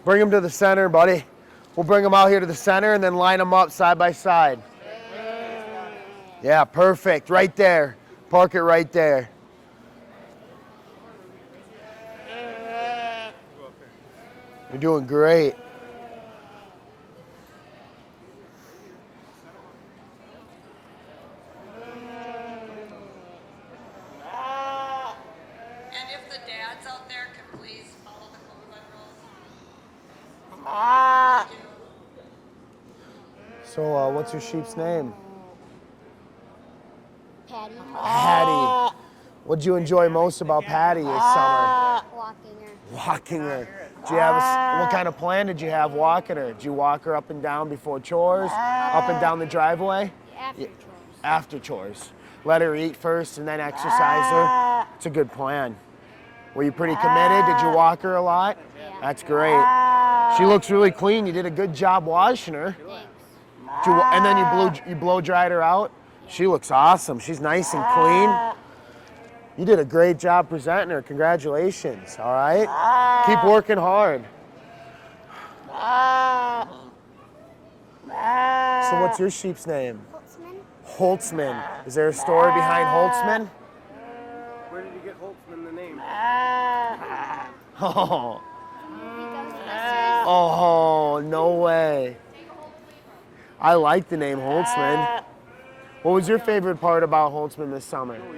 Bring them to the center, buddy. We'll bring them out here to the center and then line them up side by side. Yeah, perfect. Right there. Park it right there. You're doing great. And if the dads out there can please follow the code rules. So, what's your sheep's name? Patty. Patty. What'd you enjoy most about Patty this summer? Walking her. Walking her. Did you have what kind of plan did you have walking her? Did you walk her up and down before chores? Up and down the driveway? After chores. After chores. Let her eat first and then exercise her. It's a good plan. Were you pretty committed? Did you walk her a lot? Yeah. That's great. She looks really clean. You did a good job washing her. Thanks. And then you blow dried her out? She looks awesome. She's nice and clean. You did a great job presenting her. Congratulations, all right? Keep working hard. So what's your sheep's name? Holtzman. Holtzman. Is there a story behind Holtzman? Where did you get Holtzman the name? Oh, Ghostbusters. oh, no way. I like the name Holtzman. What was your favorite part about Holtzman this summer? I like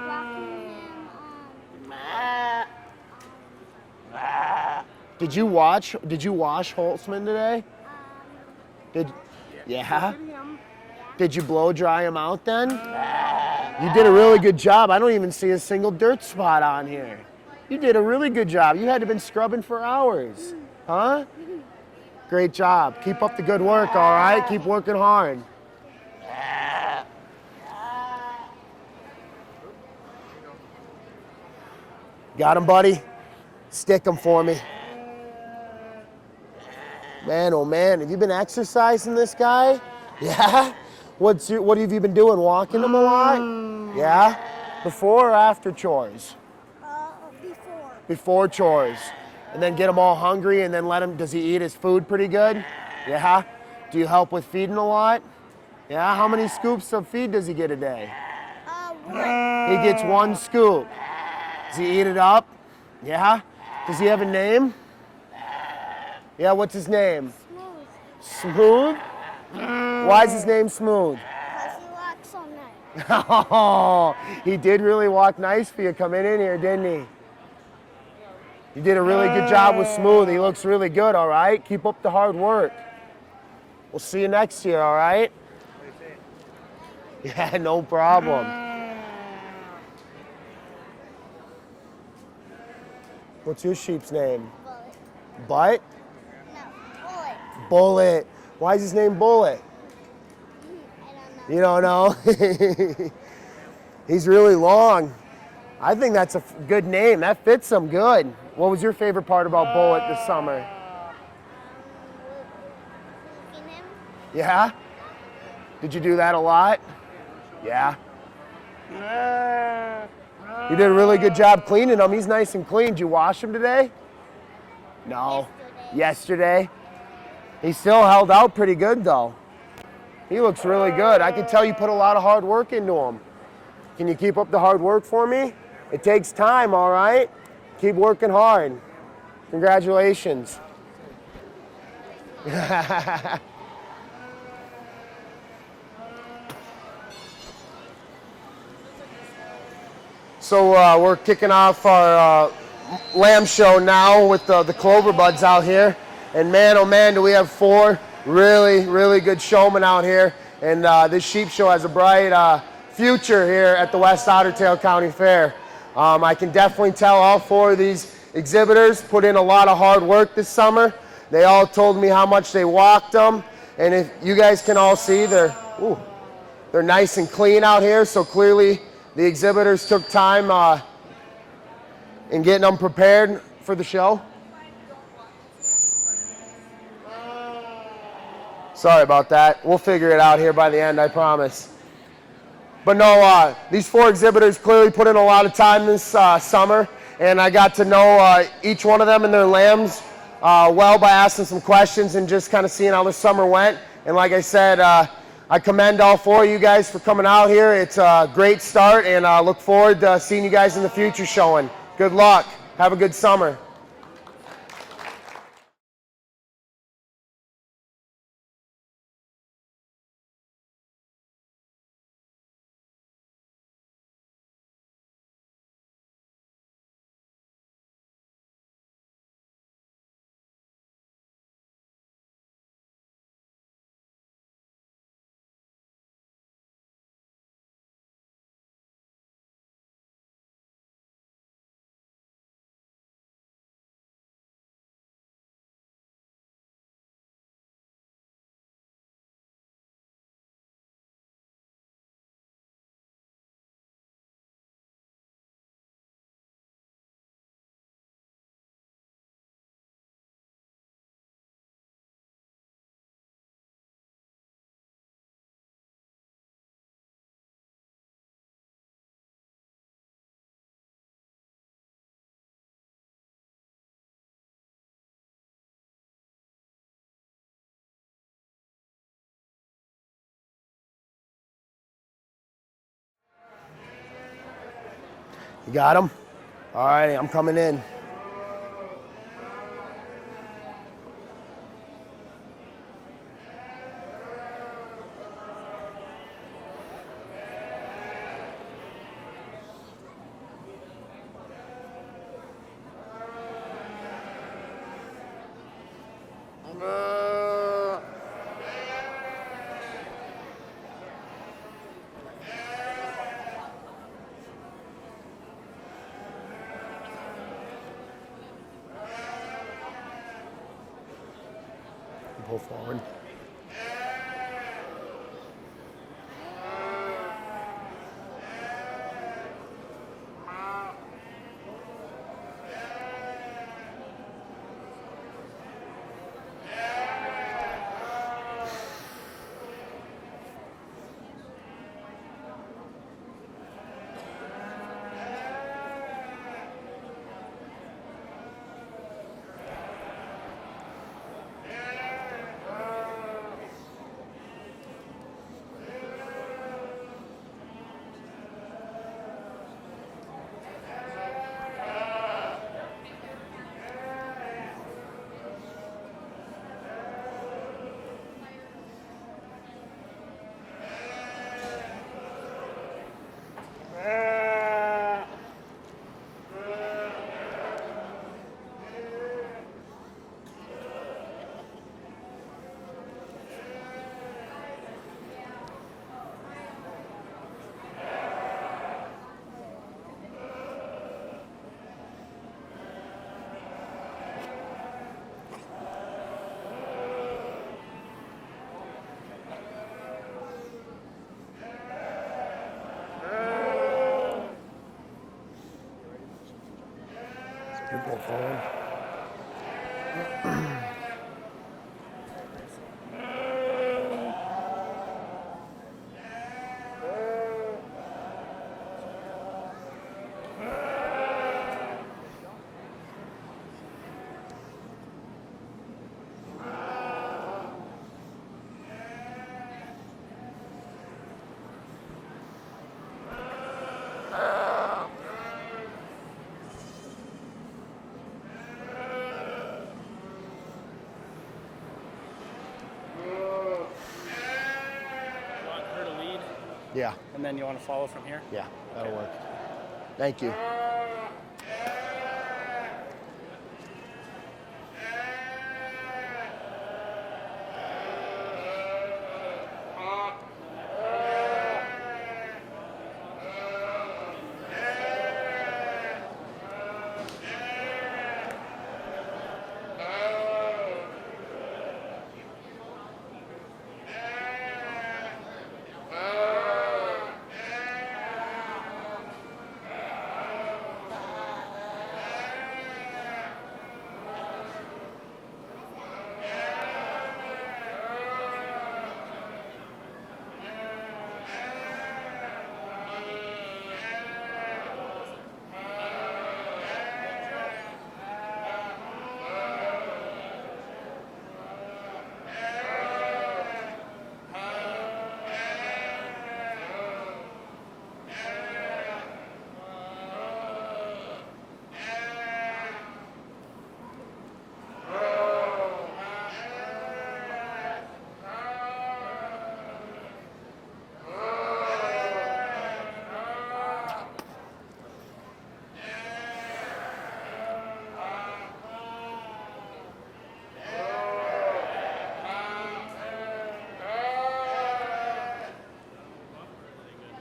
walking him. Did you wash Holtzman today? Yeah? Did you blow dry him out then? You did a really good job. I don't even see a single dirt spot on here. You did a really good job. You had to have been scrubbing for hours. Huh? Great job. Keep up the good work, all right? Keep working hard. Got him, buddy? Stick him for me. Man, oh man, have you been exercising this guy? Yeah? What have you been doing? Walking him a lot? Yeah? Before or after chores? Before. Before chores. And then get him all hungry and then let him, does he eat his food pretty good? Yeah? Do you help with feeding a lot? Yeah? How many scoops of feed does he get a day? He gets 1 scoop. Does he eat it up? Yeah? Does he have a name? Yeah, what's his name? Smooth. Smooth? Why is his name Smooth? Because he walks so nice. Oh, he did really walk nice for you coming in here, didn't he? You did a really good job with Smooth. He looks really good, all right? Keep up the hard work. We'll see you next year, all right? Yeah, no problem. What's your sheep's name? Bullet. Butt? No, bullet. Bullet. Why is his name Bullet? I don't know. You don't know? He's really long. I think that's a good name. That fits him good. What was your favorite part about Bullet this summer? Feeding him. Yeah? Did you do that a lot? Yeah? You did a really good job cleaning him. He's nice and clean. Did you wash him today? No. Yesterday? He still held out pretty good though. He looks really good. I can tell you put a lot of hard work into him. Can you keep up the hard work for me? It takes time, all right? Keep working hard. Congratulations. So we're kicking off our lamb show now with the Clover Buds out here. And man, oh man, do we have 4 really, really good showmen out here. And this sheep show has a bright future here at the West Otter Tail County Fair. I can definitely tell all 4 of these exhibitors put in a lot of hard work this summer. They all told me how much they walked them. And if you guys can all see, they're nice and clean out here. So clearly the exhibitors took time in getting them prepared for the show. Sorry about that. We'll figure it out here by the end, I promise. But no, these 4 exhibitors clearly put in a lot of time this summer, and I got to know each one of them and their lambs well by asking some questions and just kind of seeing how the summer went. And like I said, I commend all 4 of you guys for coming out here. It's a great start, and I look forward to seeing you guys in the future showing. Good luck. Have a good summer. You got them? All right, I'm coming in. Pull forward. Pull forward. Yeah. And then you want to follow from here? Yeah, that'll work. Thank you.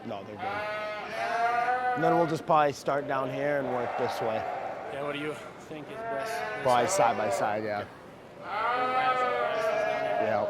No, they're good. And then we'll just probably start down here and work this way. Yeah, what do you think is best? Probably side by side, yeah. Yeah.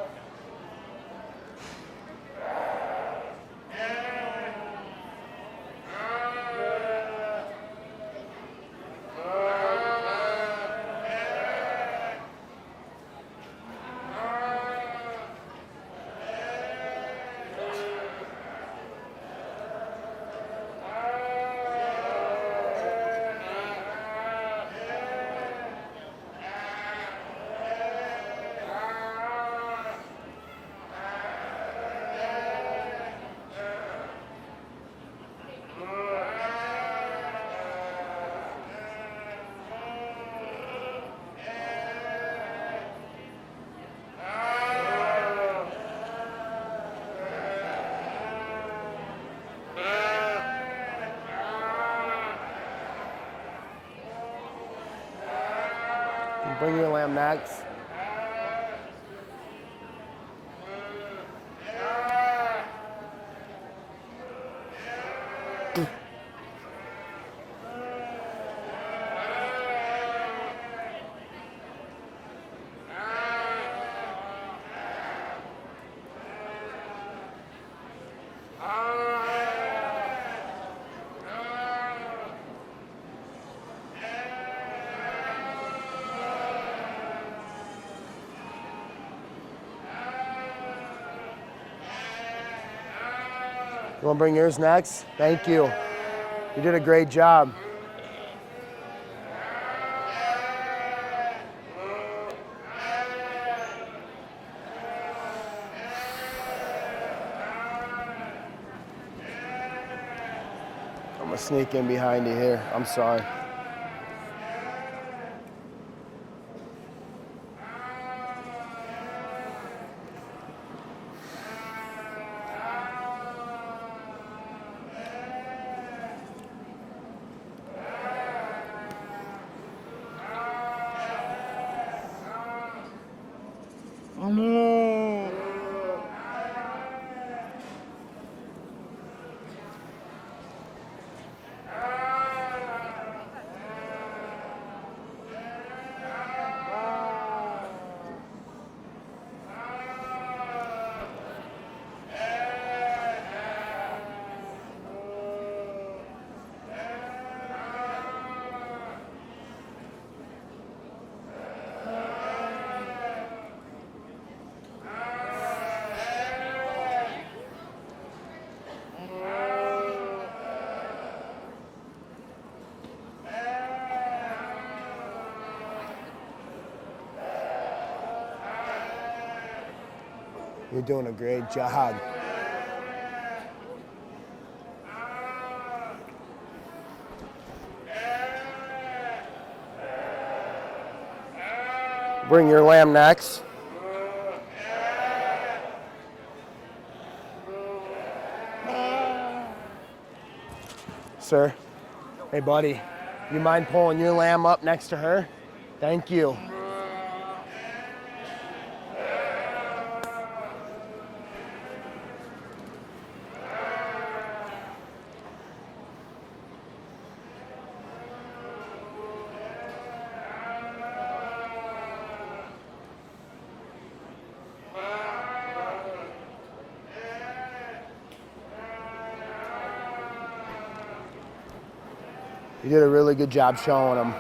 Bring your lamb next. You want to bring yours next? Thank you. You did a great job. I'm going to sneak in behind you here. I'm sorry. You're doing a great job. Bring your lamb next. Sir, hey buddy, you mind pulling your lamb up next to her? Thank you. You did a really good job showing them.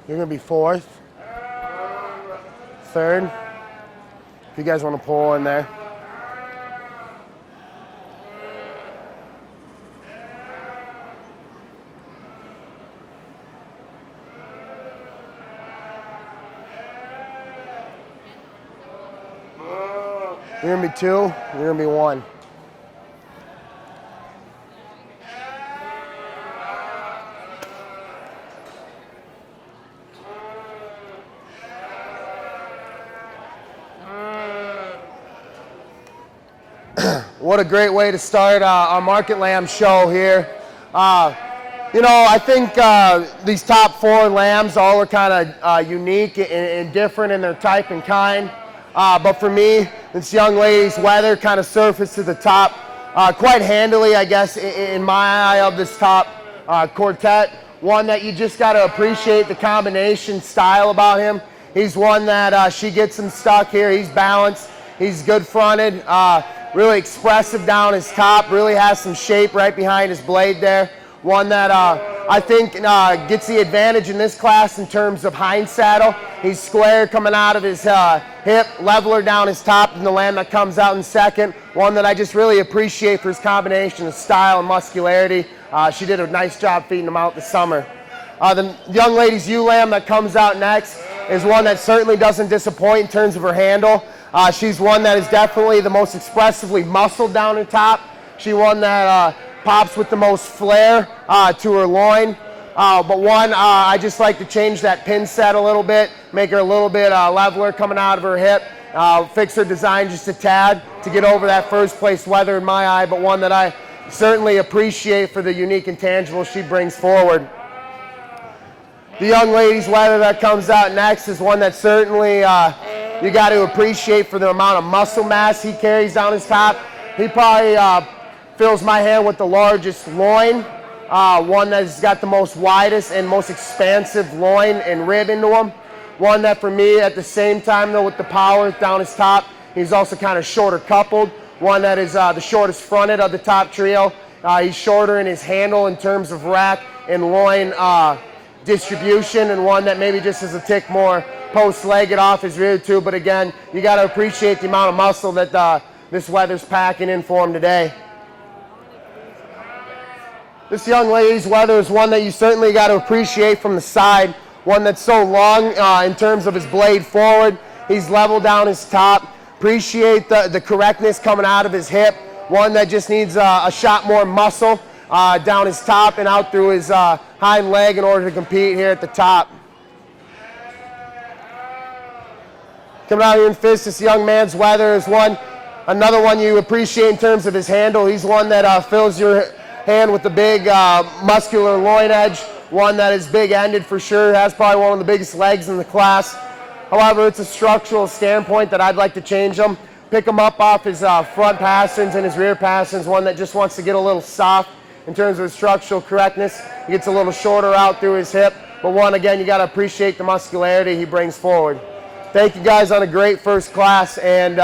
You're gonna be fourth. Third. If you guys want to pull in there. You're gonna be two, you're gonna be one. What a great way to start our Market Lamb show here. You know, I think these top four lambs all are kind of unique and different in their type and kind. But for me, this young lady's weather kind of surfaced to the top quite handily, I guess, in my eye of this top quartet. One that you just got to appreciate the combination style about him. He's one that she gets him stuck here. He's balanced. He's good fronted. Really expressive down his top. Really has some shape right behind his blade there. One that I think gets the advantage in this class in terms of hind saddle. He's square coming out of his hip, leveler down his top, and the lamb that comes out in second. One that I just really appreciate for his combination of style and muscularity. She did a nice job feeding him out this summer. The young lady's ewe lamb that comes out next is one that certainly doesn't disappoint in terms of her handle. She's one that is definitely the most expressively muscled down her top. She one that pops with the most flair to her loin. But one, I just like to change that pin set a little bit, make her a little bit leveler coming out of her hip, fix her design just a tad to get over that first place weather in my eye, but one that I certainly appreciate for the unique intangibles she brings forward. The young lady's weather that comes out next is one that certainly you got to appreciate for the amount of muscle mass he carries down his top. He probably fills my hand with the largest loin, one that's got the most widest and most expansive loin and rib into him. One that for me at the same time though with the power down his top, he's also kind of shorter coupled. One that is the shortest fronted of the top trio. He's shorter in his handle in terms of rack and loin distribution, and one that maybe just is a tick more post-legged off his rear too. But again, you got to appreciate the amount of muscle that this weather's packing in for him today. This young lady's weather is one that you certainly got to appreciate from the side. One that's so long in terms of his blade forward. He's level down his top. Appreciate the correctness coming out of his hip. One that just needs a shot more muscle down his top and out through his hind leg in order to compete here at the top. Coming out here in fifth, this young man's weather is another one you appreciate in terms of his handle. He's one that fills your hand with the big muscular loin edge. One that is big-ended for sure, has probably one of the biggest legs in the class. However, it's a structural standpoint that I'd like to change him. Pick him up off his front pasterns and his rear pasterns. One that just wants to get a little soft in terms of his structural correctness. He gets a little shorter out through his hip. But one, again, you got to appreciate the muscularity he brings forward. Thank you guys on a great first class, and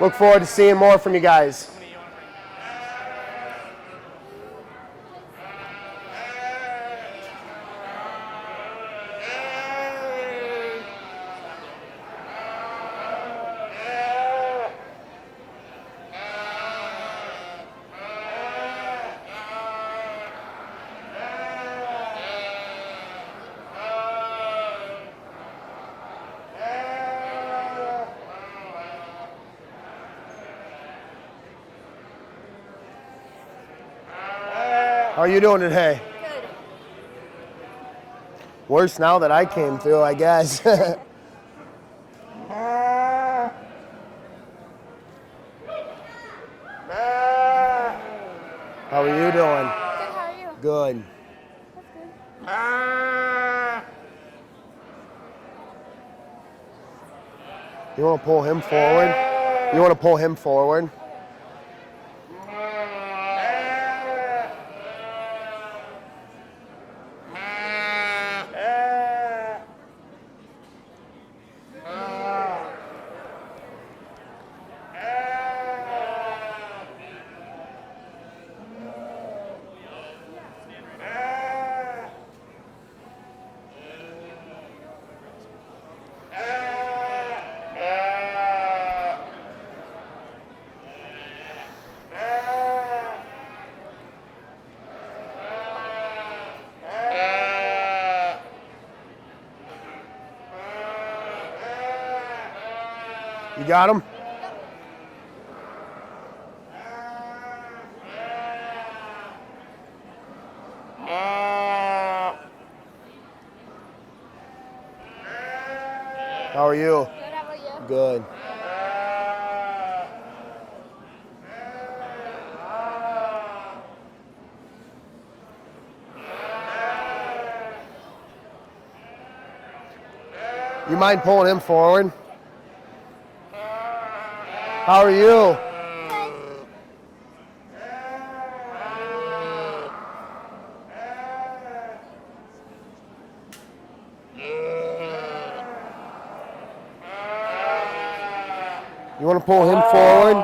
look forward to seeing more from you guys. How are you doing today? Good. Worse now that I came through, I guess. How are you doing? Good, how are you? Good. That's good. You want to pull him forward? You want to pull him forward? You got him? How are you? Good, how about you? Good. You mind pulling him forward? How are you? You want to pull him forward?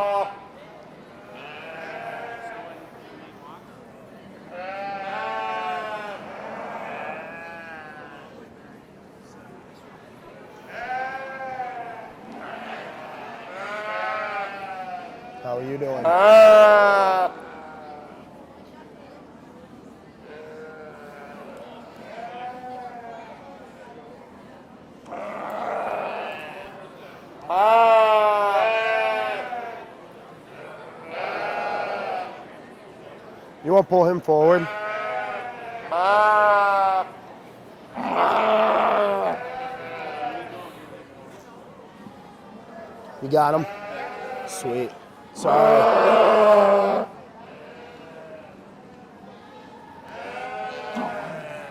How are you doing? You want to pull him forward? You got him? Sweet. Sorry.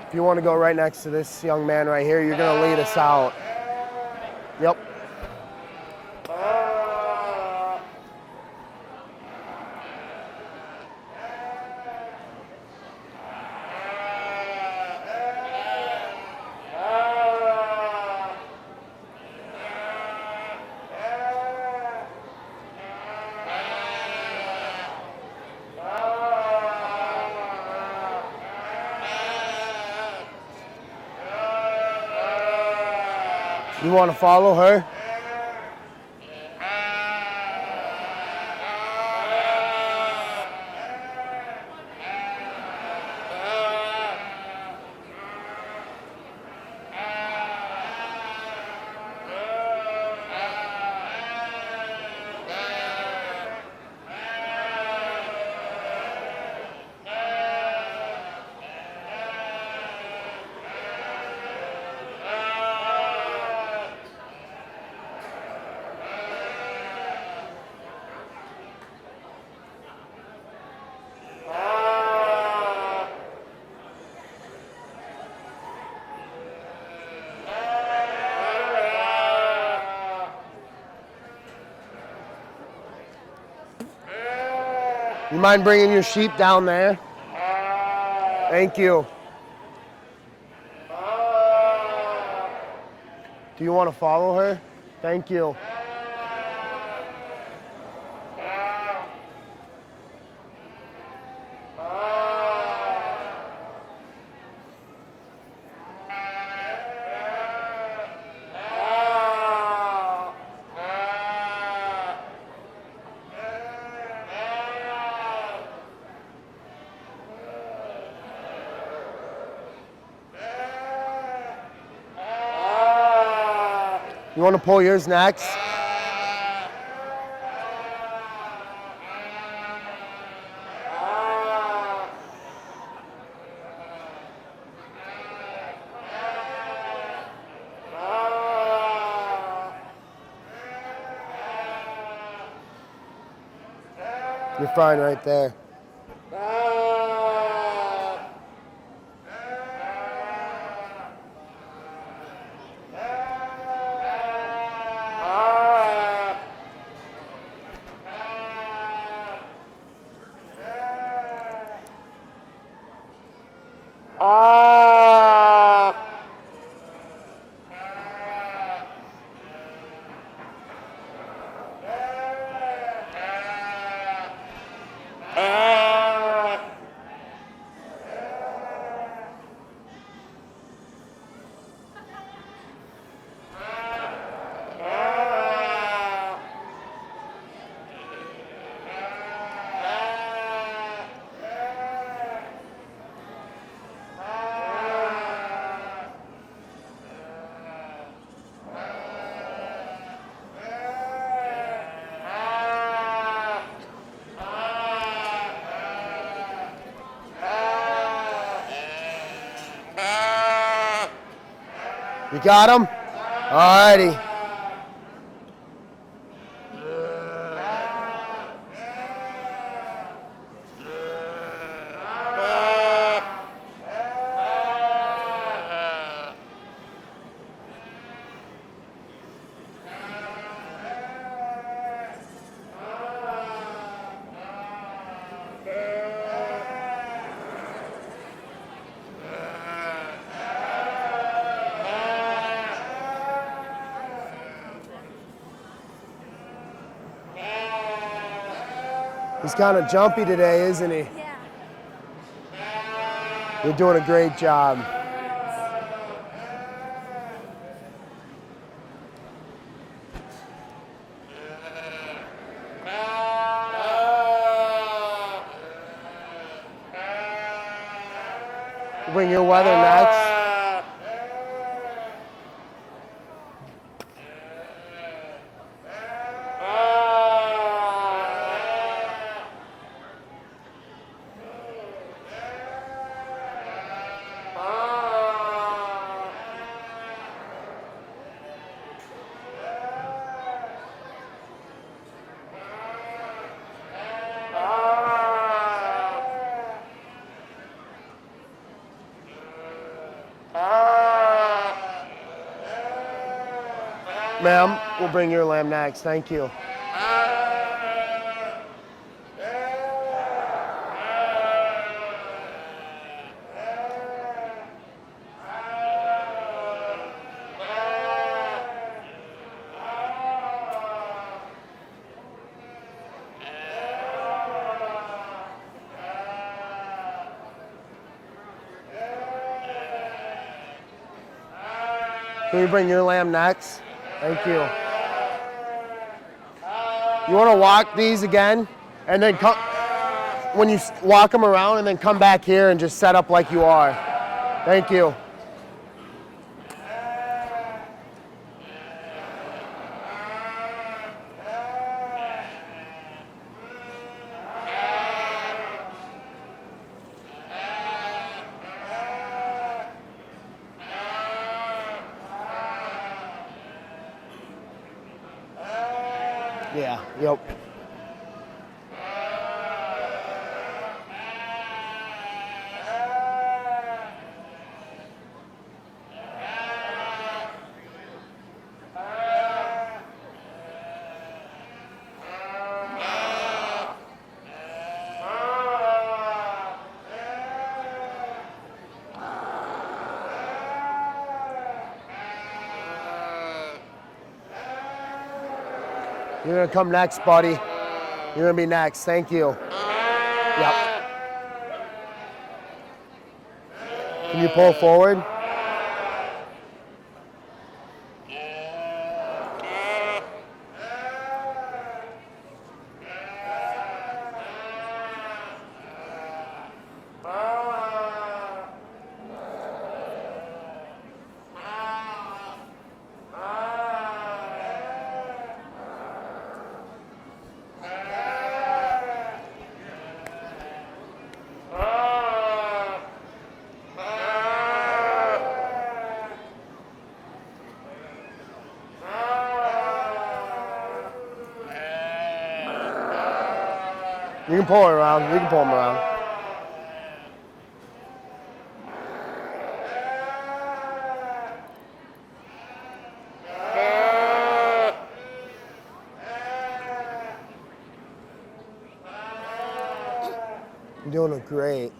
If you want to go right next to this young man right here, you're going to lead us out. Yep. You want to follow her? You mind bringing your sheep down there? Thank you. Do you want to follow her? Thank you. You want to pull yours next? You're fine right there. You got him? Alrighty. He's kind of jumpy today, isn't he? Yeah. You're doing a great job. Bring your weather next. Ma'am, we'll bring your lamb next. Thank you. Can you bring your lamb next? Thank you. You want to walk these again, and then come when you walk them around, and then come back here and just set up like you are. Thank you. Yeah, yep. You're gonna come next, buddy. You're gonna be next. Thank you. Yep. Can you pull forward? You can pull it around. You can pull them around. You're doing great.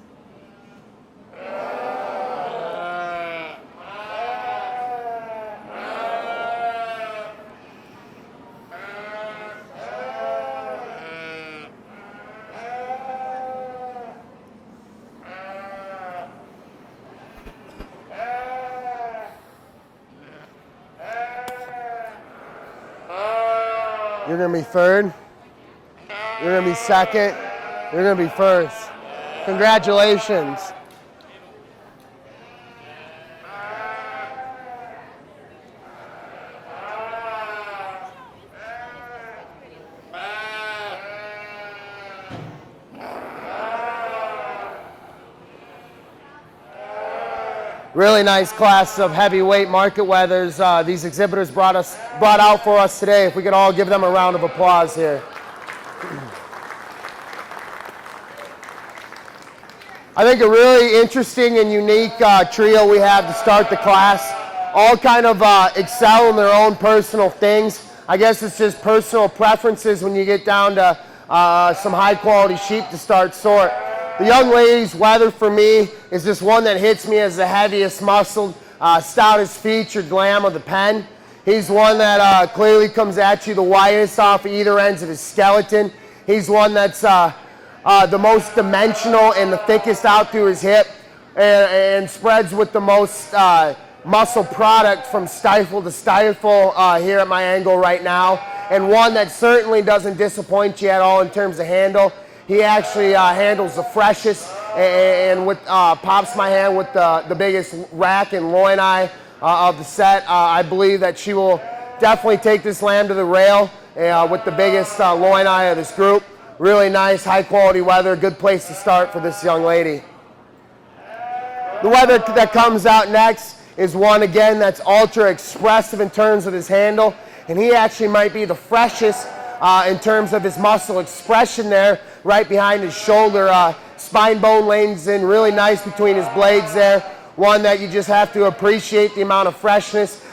You're gonna be third. You're gonna be second. You're gonna be first. Congratulations. Really nice class of heavyweight market weathers these exhibitors brought out for us today. If we could all give them a round of applause here. I think a really interesting and unique trio we have to start the class. All kind of excel in their own personal things. I guess it's just personal preferences when you get down to some high quality sheep to start sort. The young lady's weather for me is just one that hits me as the heaviest muscled, stoutest featured lamb of the pen. He's one that clearly comes at you the widest off of either ends of his skeleton. He's one that's the most dimensional and the thickest out through his hip and spreads with the most muscle product from stifle to stifle here at my angle right now. And one that certainly doesn't disappoint you at all in terms of handle. He actually handles the freshest and with, pops my hand with the biggest rack and loin eye of the set. I believe that she will definitely take this lamb to the rail with the biggest loin eye of this group. Really nice, high quality weather, good place to start for this young lady. The weather that comes out next is one, again, that's ultra expressive in terms of his handle, and he actually might be the freshest in terms of his muscle expression there, right behind his shoulder. Spine bone lanes in really nice between his blades there. One that you just have to appreciate the amount of freshness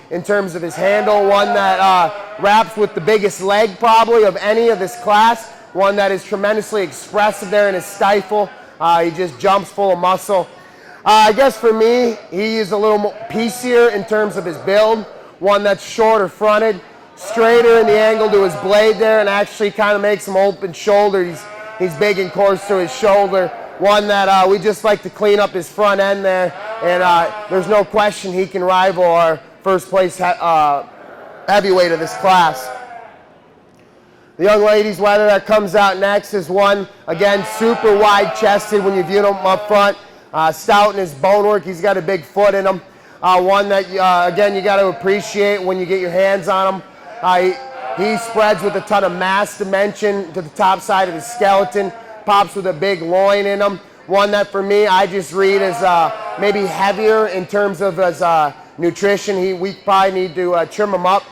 in terms of his handle. One that wraps with the biggest leg probably of any of this class. One that is tremendously expressive there in his stifle. He just jumps full of muscle. I guess for me, he is a little more piecier in terms of his build. One that's shorter fronted, straighter in the angle to his blade there, and actually kind of makes him open shoulder. He's big and coarse to his shoulder. One that we just like to clean up his front end there, and there's no question he can rival our first place heavyweight of this class. The young lady's weather that comes out next is one, again, super wide chested when you view him up front. Stout in his bonework, he's got a big foot in him. One that, again, you got to appreciate when you get your hands on him. He spreads with a ton of mass dimension to the top side of his skeleton, pops with a big loin in him. One that for me, I just read as maybe heavier in terms of his nutrition. We probably need to trim him up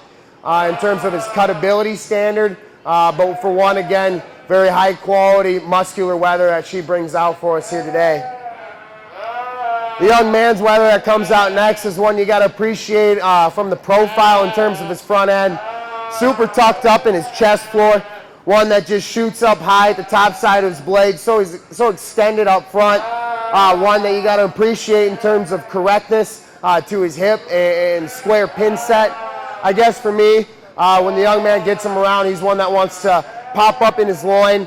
in terms of his cutability standard. But for one, again, very high quality muscular weather that she brings out for us here today. The young man's weather that comes out next is one you got to appreciate from the profile in terms of his front end. Super tucked up in his chest floor. One that just shoots up high at the top side of his blade. So he's so extended up front. One that you got to appreciate in terms of correctness to his hip and square pin set. I guess for me, when the young man gets him around, he's one that wants to pop up in his loin,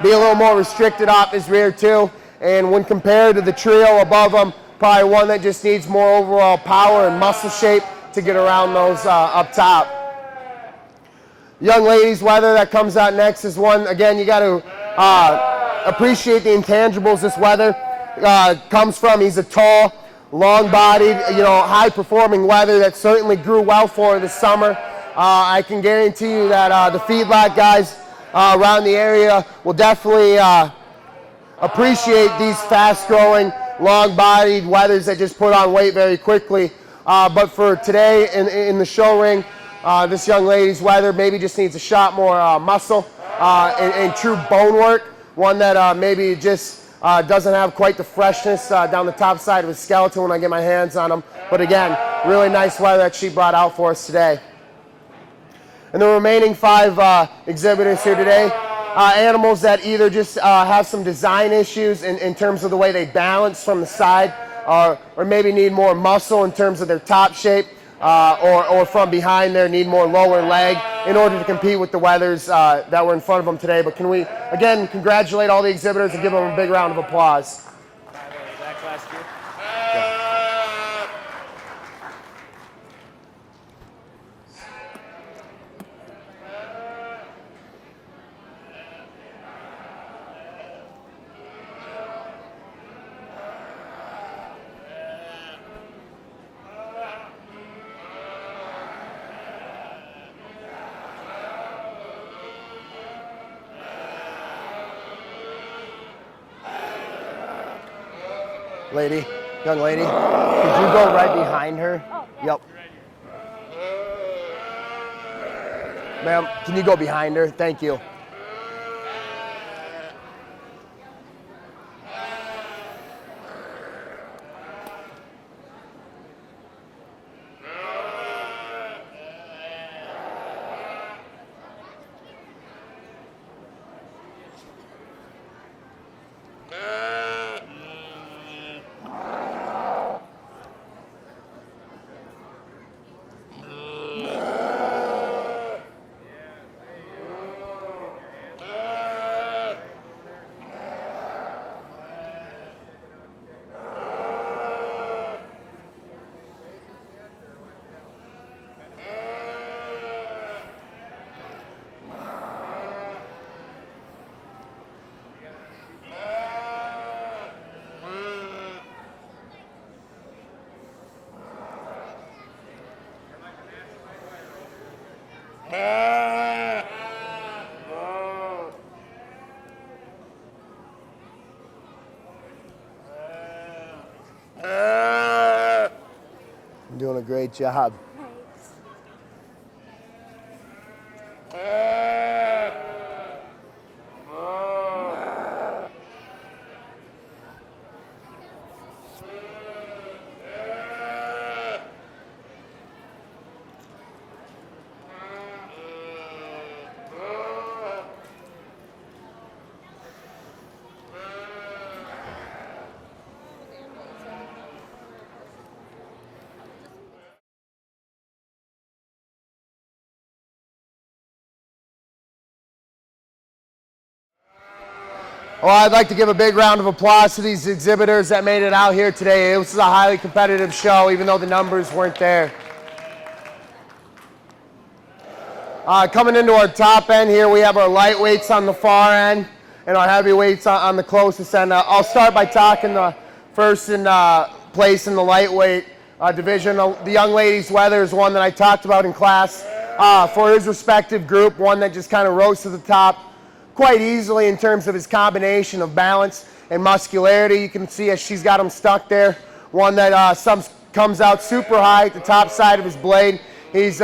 be a little more restricted off his rear too. And when compared to the trio above him, probably one that just needs more overall power and muscle shape to get around those up top. Young lady's weather that comes out next is one, again, you got to appreciate the intangibles this weather comes from. He's a tall, long-bodied, high-performing weather that certainly grew well for her this summer. I can guarantee you that the feedlot guys around the area will definitely appreciate these fast-growing, long-bodied weathers that just put on weight very quickly. But for today in the show ring, this young lady's weather maybe just needs a shot more muscle and true bone work. One that maybe just doesn't have quite the freshness down the top side of his skeleton when I get my hands on him. But again, really nice weather that she brought out for us today. And the remaining 5 exhibitors here today, animals that either just have some design issues in terms of the way they balance from the side, or maybe need more muscle in terms of their top shape, or from behind there need more lower leg in order to compete with the weathers that were in front of them today. But can we, again, congratulate all the exhibitors and give them a big round of applause. Lady, young lady, could you go right behind her? Oh, yeah. Yep. Ma'am, can you go behind her? Thank you. You're doing a great job. Thanks. Well, I'd like to give a big round of applause to these exhibitors that made it out here today. It was a highly competitive show, even though the numbers weren't there. Coming into our top end here, we have our lightweights on the far end and our heavyweights on the closest end. I'll start by talking the first in place in the lightweight division. The young ladies' weather is one that I talked about in class for his respective group, one that just kind of rose to the top quite easily in terms of his combination of balance and muscularity. You can see as she's got him stuck there. One that comes out super high at the top side of his blade. He's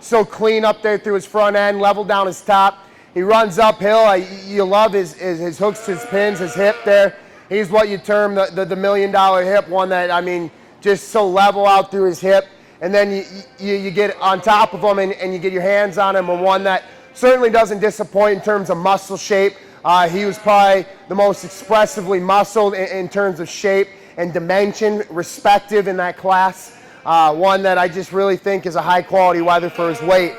so clean up there through his front end, level down his top. He runs uphill. You love his hooks to his pins, his hip there. He's what you term the $1 million hip, one that, I mean, just so level out through his hip. And then you get on top of him and you get your hands on him, and one that certainly doesn't disappoint in terms of muscle shape. He was probably the most expressively muscled in terms of shape and dimension, respective in that class. One that I just really think is a high quality weather for his weight.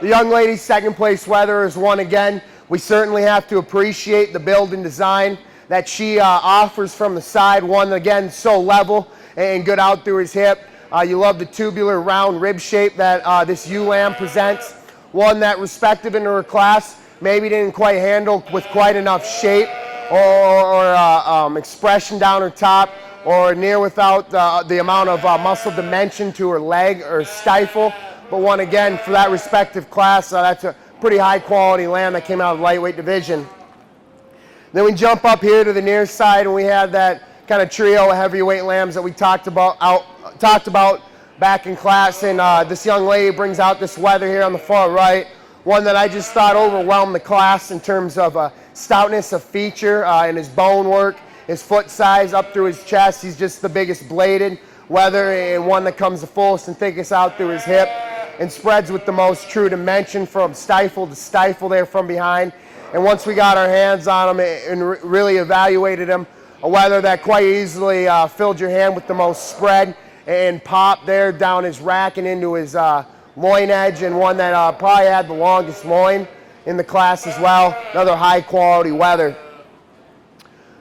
The young lady's second place weather is one, again, we certainly have to appreciate the build and design that she offers from the side. One, again, so level and good out through his hip. You love the tubular round rib shape that this ewe-lamb presents. One that, respective in her class, maybe didn't quite handle with quite enough shape or expression down her top, or near without the amount of muscle dimension to her leg or stifle. But one, again, for that respective class, that's a pretty high quality lamb that came out of the lightweight division. Then we jump up here to the near side, and we have that kind of trio of heavyweight lambs that we talked about back in class. And this young lady brings out this weather here on the far right, one that I just thought overwhelmed the class in terms of stoutness of feature and his bone work, his foot size up through his chest. He's just the biggest bladed weather, and one that comes the fullest and thickest out through his hip and spreads with the most true dimension from stifle to stifle there from behind. And once we got our hands on him and really evaluated him, a weather that quite easily filled your hand with the most spread and pop there down his rack and into his loin edge, and one that probably had the longest loin in the class as well. Another high quality weather.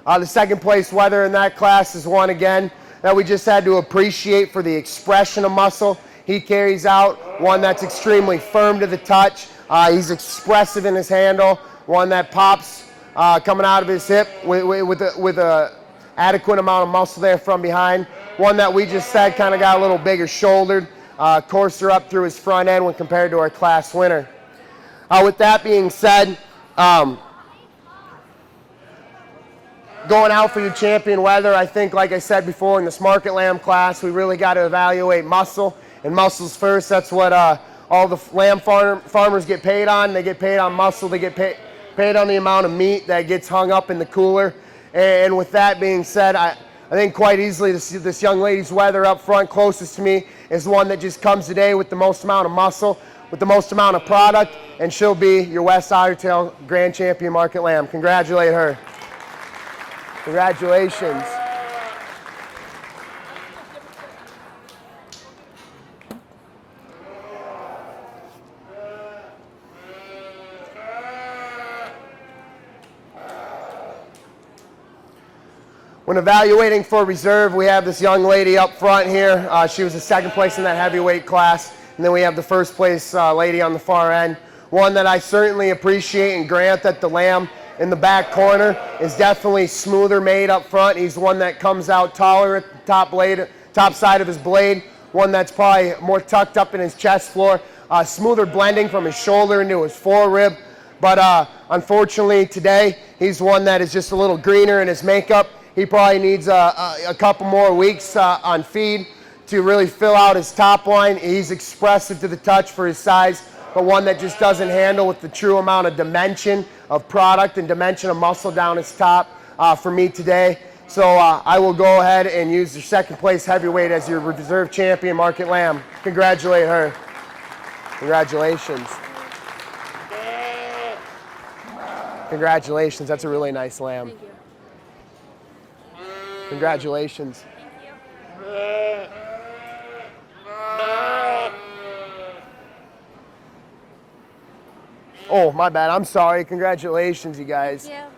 The second place weather in that class is one, again, that we just had to appreciate for the expression of muscle he carries out. One that's extremely firm to the touch. He's expressive in his handle. One that pops coming out of his hip with a adequate amount of muscle there from behind. One that we just said kind of got a little bigger shouldered, coarser up through his front end when compared to our class winner. With that being said, going going out for your champion wether, I think, like I said before, in this market lamb class, we really got to evaluate muscle, and muscle's first. That's what all the lamb farmers get paid on. They get paid on muscle. They get paid on the amount of meat that gets hung up in the cooler. And with that being said, I think quite easily this young lady's wether up front closest to me is the one that just comes today with the most amount of muscle, with the most amount of product, and she'll be your West Otter Tail Grand Champion Market Lamb. Congratulate her. Congratulations. When evaluating for reserve, we have this young lady up front here. She was the second place in that heavyweight class. And then we have the first place lady on the far end. One that I certainly appreciate and grant that the lamb in the back corner is definitely smoother made up front. He's the one that comes out taller at the top side of his blade. One that's probably more tucked up in his chest floor. Smoother blending from his shoulder into his forerib. But unfortunately today, he's one that is just a little greener in his makeup. He probably needs a couple more weeks on feed to really fill out his top line. He's expressive to the touch for his size, but one that just doesn't handle with the true amount of dimension of product and dimension of muscle down his top for me today. So I will go ahead and use your second place heavyweight as your reserve champion, Market Lamb. Congratulate her. Congratulations. Congratulations, that's a really nice lamb. Thank you. Congratulations. Oh, my bad. I'm sorry. Congratulations, you guys. Yeah.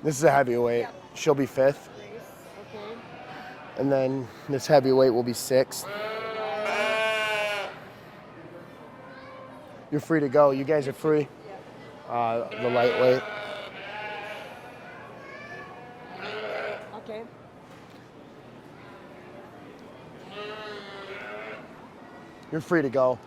This is a heavyweight. Yep. She'll be 5th. Okay. And then this heavyweight will be 6th. You're free to go. You guys are free. The lightweight. Okay. You're free to go.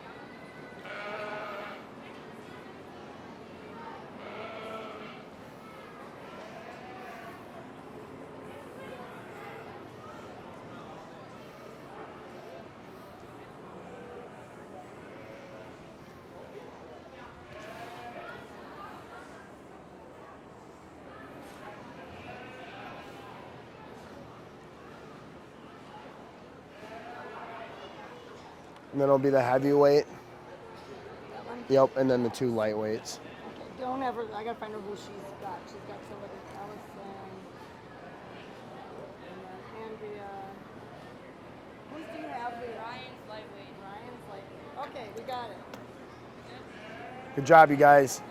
And then it'll be the heavyweight. That one? Yep, and then the 2 lightweights. Okay. Don't ever. I gotta find her who she's got. She's got somebody. Allison. And then Andrea. Who's do you have there? Ryan's lightweight. Ryan's lightweight. Okay, we got it. Good job, you guys.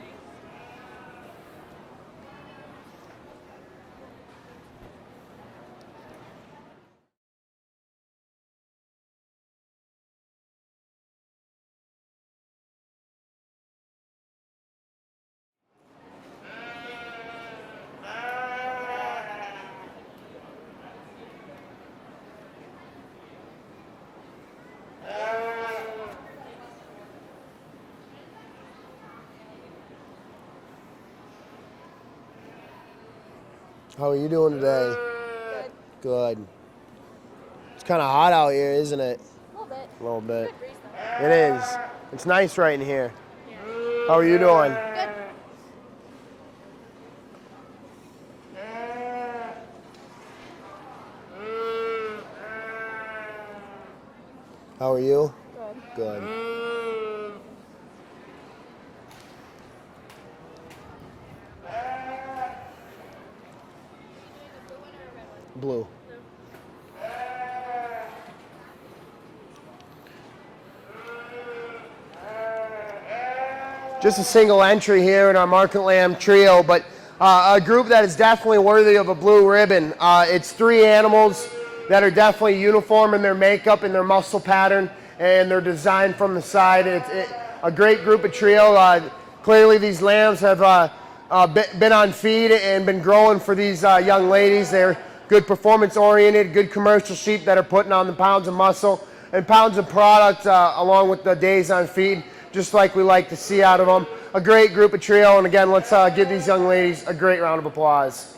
How are you doing today? Good. Good. It's kind of hot out here, isn't it? A little bit. A little bit. Good breeze though. It is. It's nice right in here. How are you doing? Good. How are you? Good. Good. Blue. Just a single entry here in our Market Lamb trio, but a group that is definitely worthy of a blue ribbon. It's 3 animals that are definitely uniform in their makeup and their muscle pattern and their design from the side. It's a great group of trio. Clearly these lambs have been on feed and been growing for these young ladies. They're good performance oriented, good commercial sheep that are putting on the pounds of muscle and pounds of product along with the days on feed, just like we like to see out of them. A great group of trio, and again, let's give these young ladies a great round of applause.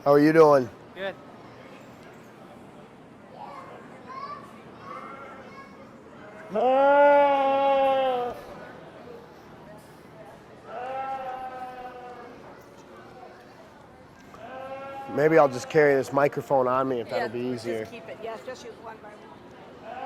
How are you doing? Good. Maybe I'll just carry this microphone on me if that'll be Yeah, easier. Just keep it. Yes, just use one by one.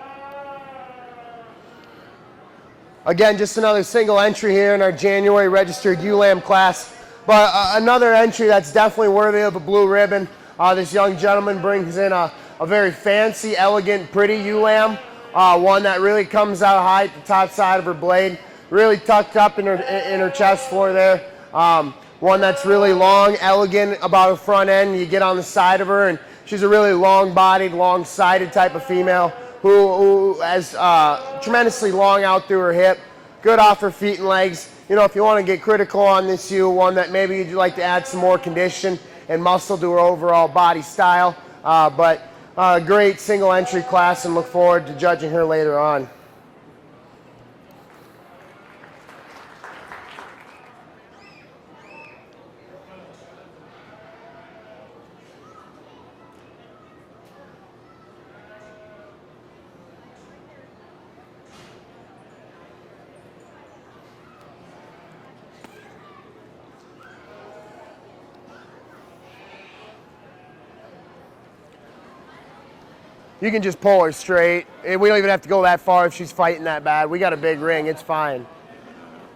Again, just another single entry here in our January registered ewe-lamb class. But another entry that's definitely worthy of a blue ribbon. This young gentleman brings in a very fancy, elegant, pretty ewe-lamb. One that really comes out high at the top side of her blade, really tucked up in her chest floor there. One that's really long, elegant about her front end. You get on the side of her, and she's a really long-bodied, long-sided type of female who has tremendously long out through her hip, good off her feet and legs. You know, if you want to get critical on this ewe, one that maybe you'd like to add some more condition and muscle to her overall body style. But a great single entry class, and look forward to judging her later on. You can just pull her straight. We don't even have to go that far if she's fighting that bad. We got a big ring, it's fine.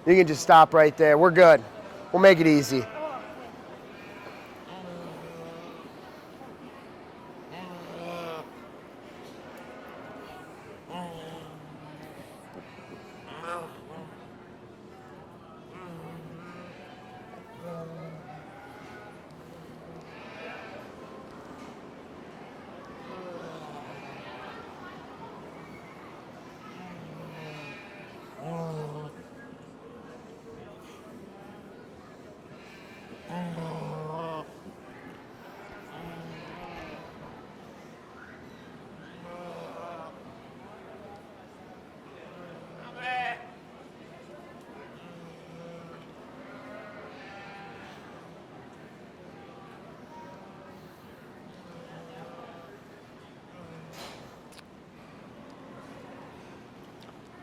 You can just stop right there. We're good. We'll make it easy.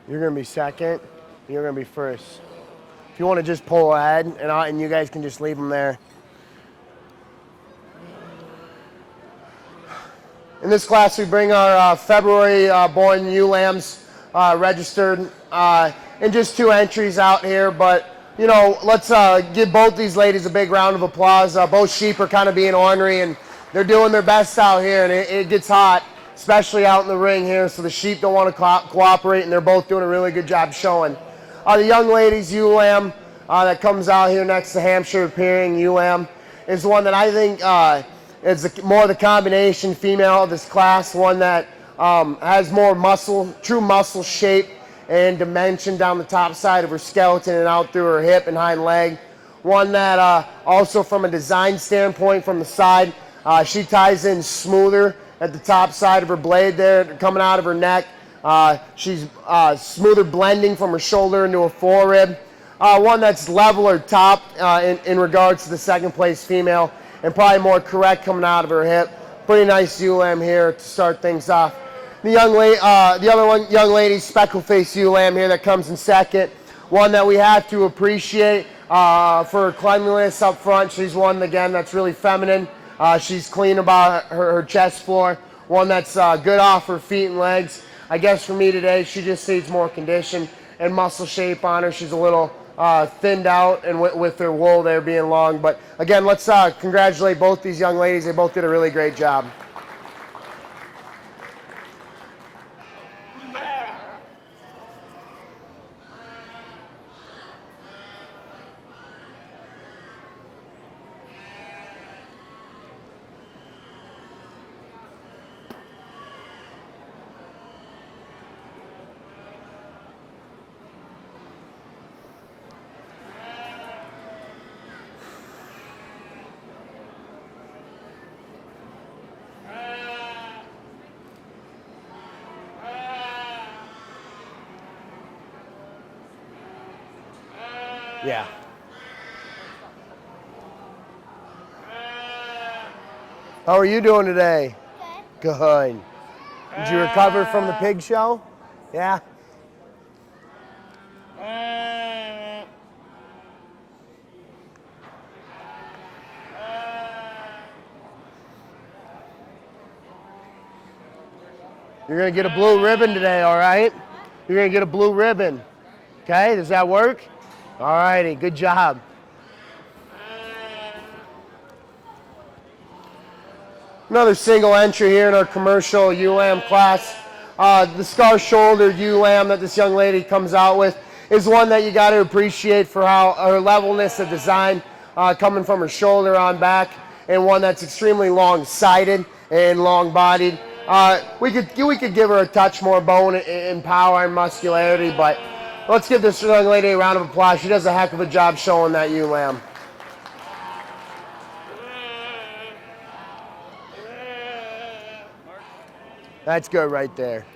You're gonna be second, you're gonna be first. If you wanna just pull ahead, and you guys can just leave them there. In this class, we bring our February born ewe lambs registered, and just 2 entries out here, but you know, let's give both these ladies a big round of applause. Both sheep are kind of being ornery, and they're doing their best out here, and it gets hot, especially out in the ring here, so the sheep don't want to cooperate, and they're both doing a really good job showing. The young lady's ewe lamb that comes out here next to Hampshire appearing ewe lamb is the one that I think is more the combination female of this class, one that has more muscle, true muscle shape and dimension down the top side of her skeleton and out through her hip and hind leg. One that also from a design standpoint from the side, she ties in smoother at the top side of her blade there, coming out of her neck. She's smoother blending from her shoulder into her forearm. One that's leveler top in regards to the second place female, and probably more correct coming out of her hip. Pretty nice ewe lamb here to start things off. The other one, young lady, speckle face ewe lamb here that comes in second. One that we have to appreciate. for cleanliness up front. She's one, again, that's really feminine. She's clean about her chest floor. One that's good off her feet and legs. I guess for me today, she just needs more condition and muscle shape on her. She's a little thinned out and with her wool there being long. But again, let's congratulate both these young ladies. They both did a really great job. Yeah. How are you doing today? Good. Good. Did you recover from the pig show? Yeah? You're going to get a blue ribbon today, all right? You're going to get a blue ribbon. Okay, does that work? All righty, good job. Another single entry here in our commercial ULAM class. The scar-shouldered ULAM that this young lady comes out with is one that you got to appreciate for how her levelness of design coming from her shoulder on back, and one that's extremely long-sided and long-bodied. We could give her a touch more bone and power and muscularity, but let's give this young lady a round of applause. She does a heck of a job showing that ULAM. That's good right there.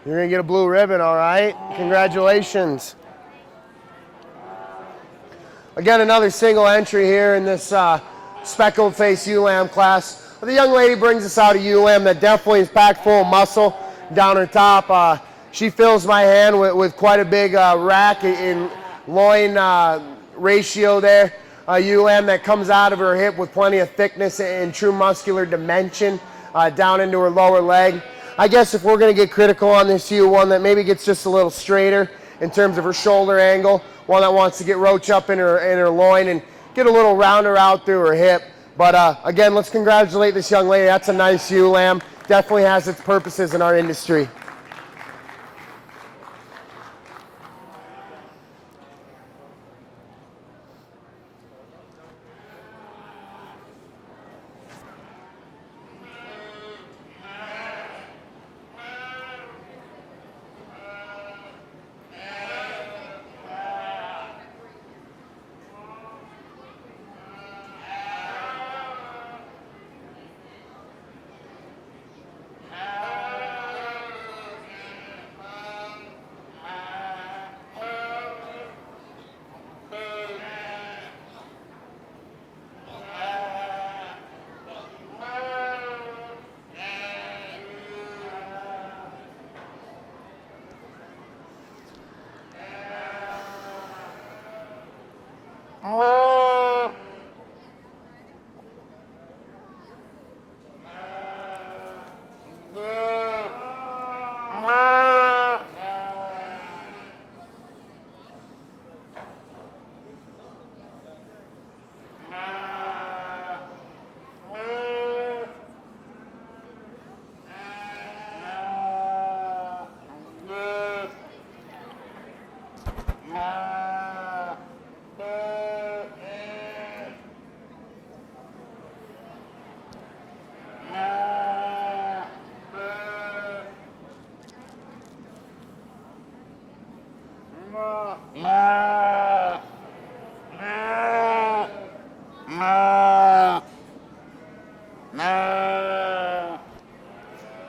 You're going to get a blue ribbon, all right? Congratulations. Again, another single entry here in this speckled face ULAM class. The young lady brings us out a ULAM that definitely is packed full of muscle down her top. She fills my hand with quite a big rack in loin ratio there. A ULAM that comes out of her hip with plenty of thickness and true muscular dimension down into her lower leg. I guess if we're going to get critical on this one that maybe gets just a little straighter in terms of her shoulder angle, one that wants to get roach up in her loin and get a little rounder out through her hip. But again, let's congratulate this young lady. That's a nice ULAM. Definitely has its purposes in our industry.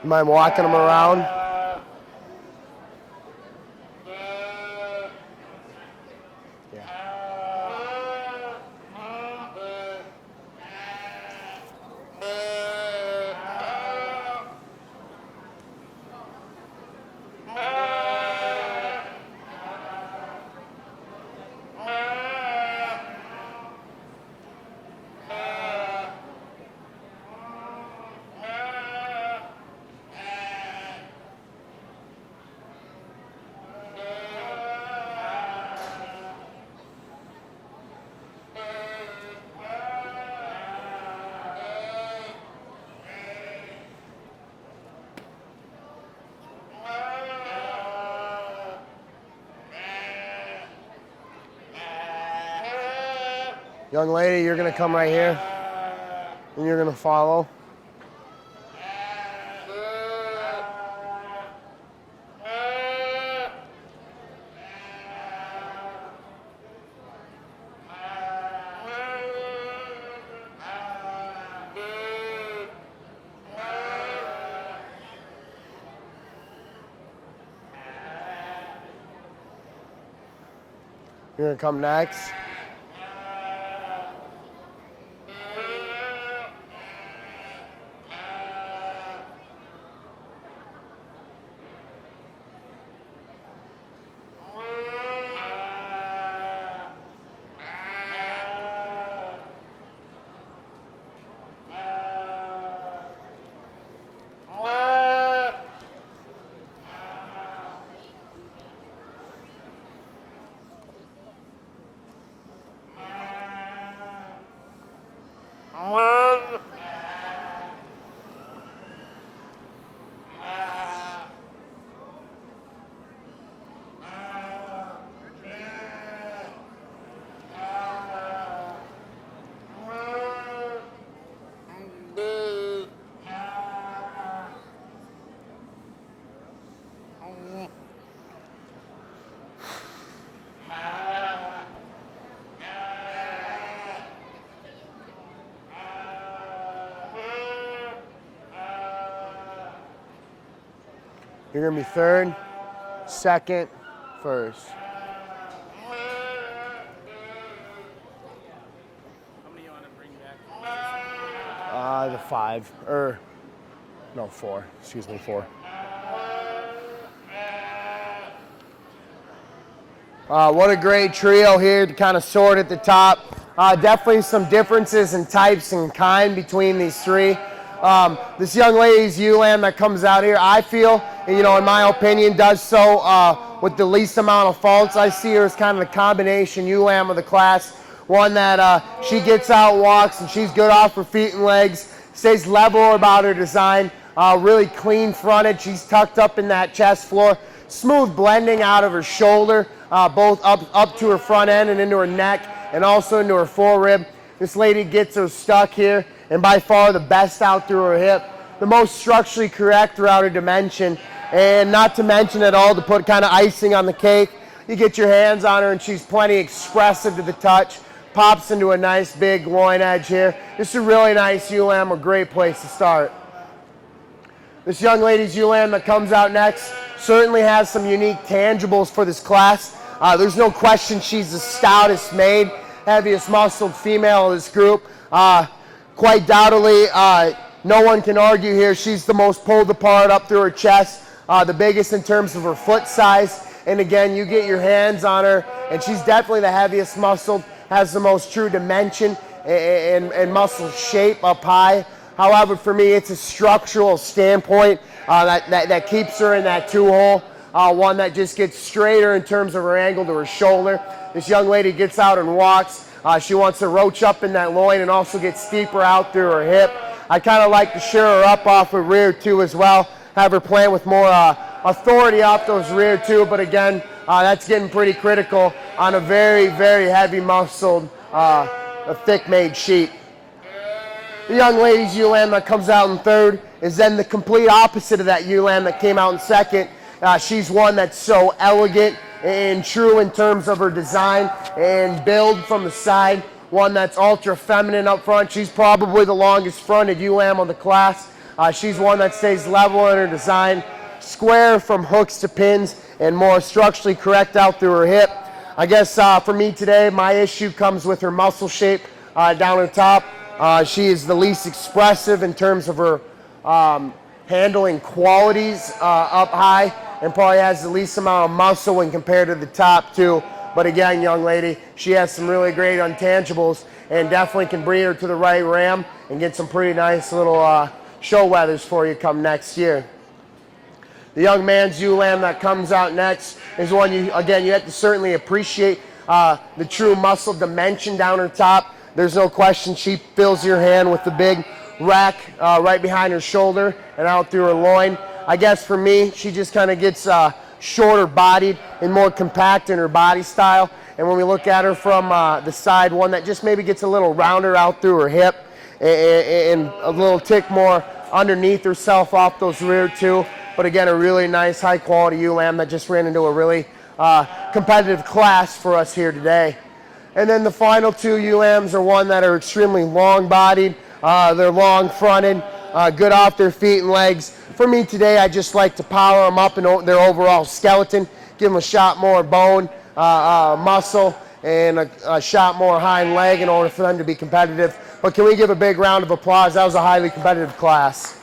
You mind walking them around? Yeah. Young lady, you're gonna come right here and you're gonna follow. You're gonna come next. You're gonna be third, second, first. How many you want to bring back? The 5, no, 4, excuse me, 4. What a great trio here to kind of sort at the top. Definitely some differences in types and kind between these three. This young lady's ewe lamb that comes out here, I feel, in my opinion, does so with the least amount of faults. I see her as kind of the combination ewe lamb of the class. One that she gets out, walks, and she's good off her feet and legs, stays level about her design, really clean fronted. She's tucked up in that chest floor, smooth blending out of her shoulder, both up to her front end and into her neck, and also into her forerib. This lady gets her stuck here, and by far the best out through her hip, the most structurally correct throughout her dimension, and not to mention at all, to put kind of icing on the cake, you get your hands on her and she's plenty expressive to the touch, pops into a nice big loin edge here. Just a really nice ewe lamb, a great place to start. This young lady's ewe lamb that comes out next certainly has some unique tangibles for this class. There's no question she's the stoutest made, heaviest muscled female of this group. Quite doubtedly, no one can argue here, she's the most pulled apart up through her chest, the biggest in terms of her foot size. And again, you get your hands on her, and she's definitely the heaviest muscled, has the most true dimension and muscle shape up high. However, for me, it's a structural standpoint that keeps her in that 2-hole, one that just gets straighter in terms of her angle to her shoulder. This young lady gets out and walks. She wants to roach up in that loin and also get steeper out through her hip. I kind of like to shear her up off her rear too as well, have her plant with more authority off those rear too, but again, that's getting pretty critical on a very, very heavy muscled, a thick made sheep. The young lady's ewe lamb that comes out in third is then the complete opposite of that ewe lamb that came out in second. She's one that's so elegant and true in terms of her design and build from the side, one that's ultra feminine up front. She's probably the longest fronted ewe lamb of the class. She's one that stays level in her design, square from hooks to pins, and more structurally correct out through her hip. I guess for me today, my issue comes with her muscle shape down her top. She is the least expressive in terms of her handling qualities up high, and probably has the least amount of muscle when compared to the top two. But again, young lady, she has some really great intangibles and definitely can bring her to the right ram and get some pretty nice little show weathers for you come next year. The young man's ewe lamb that comes out next is one you have to certainly appreciate the true muscle dimension down her top. There's no question she fills your hand with the big rack right behind her shoulder and out through her loin. I guess for me, she just kind of gets shorter bodied and more compact in her body style. And when we look at her from the side, one that just maybe gets a little rounder out through her hip and a little tick more underneath herself off those rear two. But again, a really nice high quality ewe lamb that just ran into a really competitive class for us here today. And then the final two ewe lambs are one that are extremely long bodied. They're long fronted, good off their feet and legs. For me today, I just like to power them up in their overall skeleton, give them a shot more bone, muscle, and a shot more hind leg in order for them to be competitive. But can we give a big round of applause? That was a highly competitive class.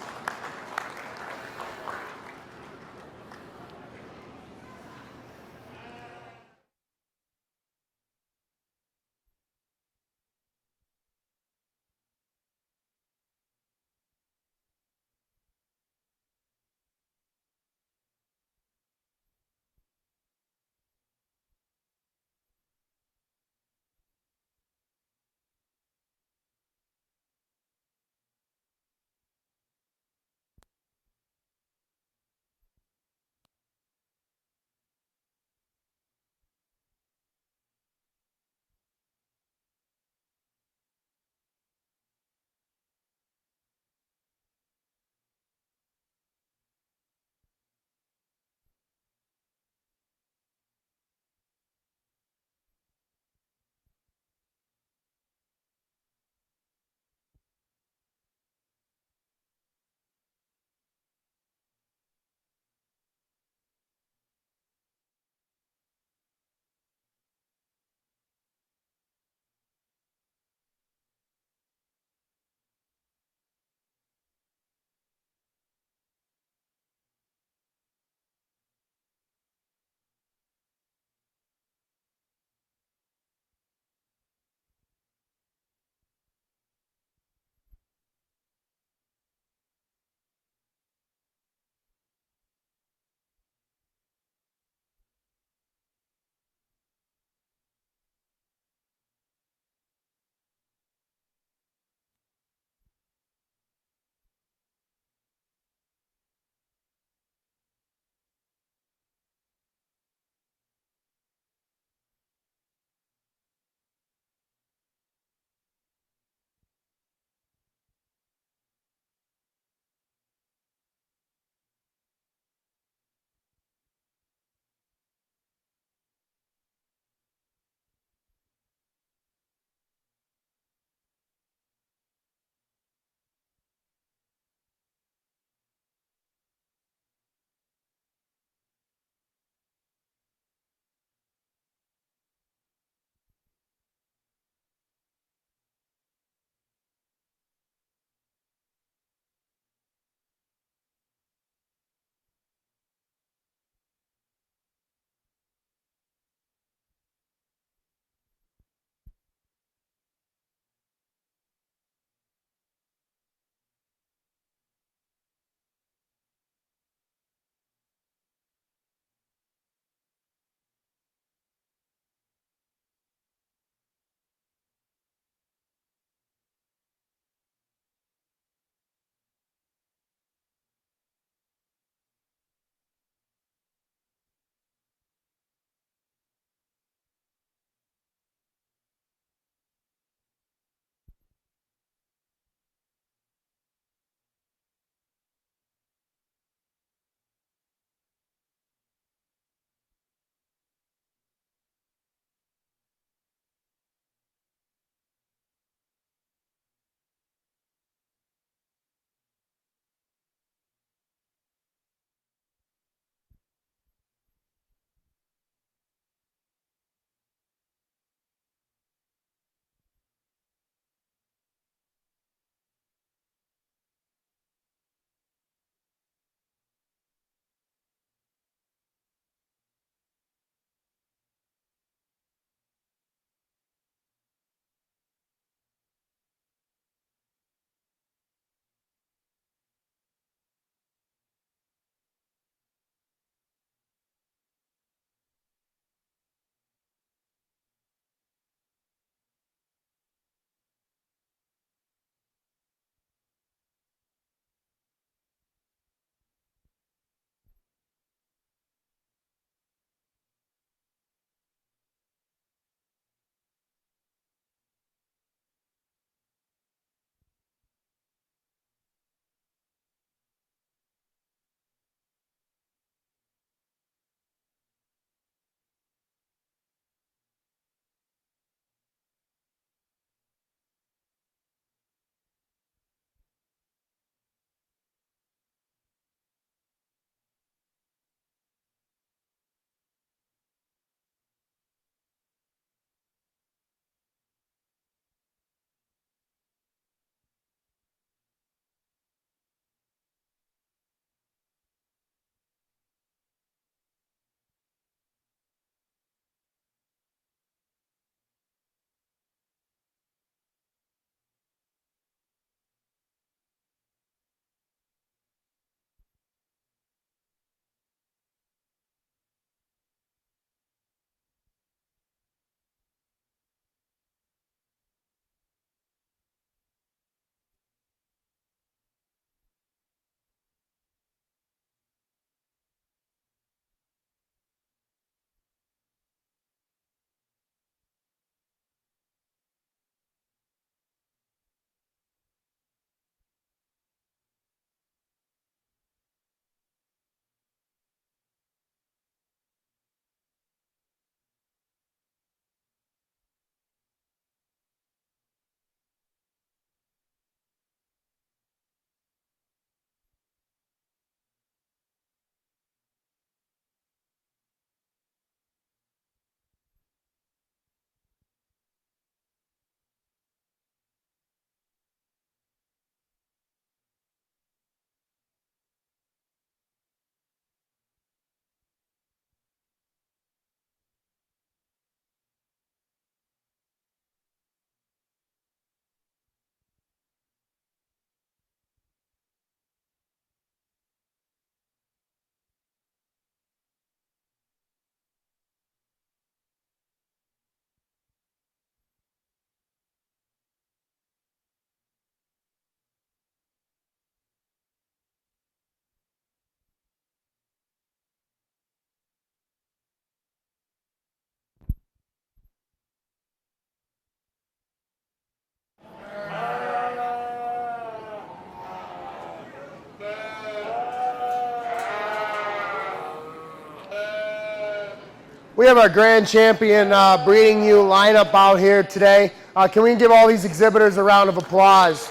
We have our grand champion breeding ewe lineup out here today. Can we give all these exhibitors a round of applause?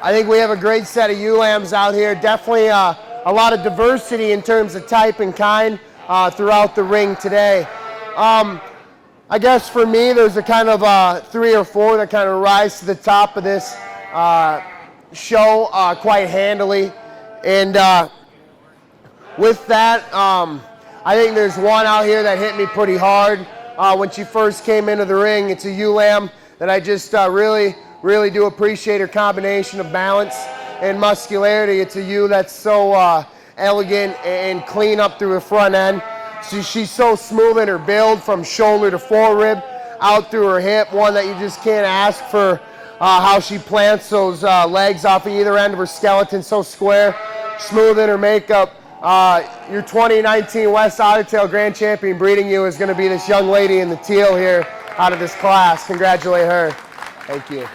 I think we have a great set of ewe lambs out here. Definitely a lot of diversity in terms of type and kind throughout the ring today. I guess for me, there's a kind of 3 or 4 that kind of rise to the top of this show quite handily. And with that, I think there's one out here that hit me pretty hard when she first came into the ring. It's a ewe lamb that I just really do appreciate her combination of balance and muscularity. It's a ewe that's so elegant and clean up through her front end. She's so smooth in her build from shoulder to forerib, out through her hip, one that you just can't ask for how she plants those legs off of either end of her skeleton, so square, smooth in her makeup. Your 2019 West Otter-Tail Grand Champion breeding ewe is going to be this young lady in the teal here out of this class. Congratulate her. Thank you.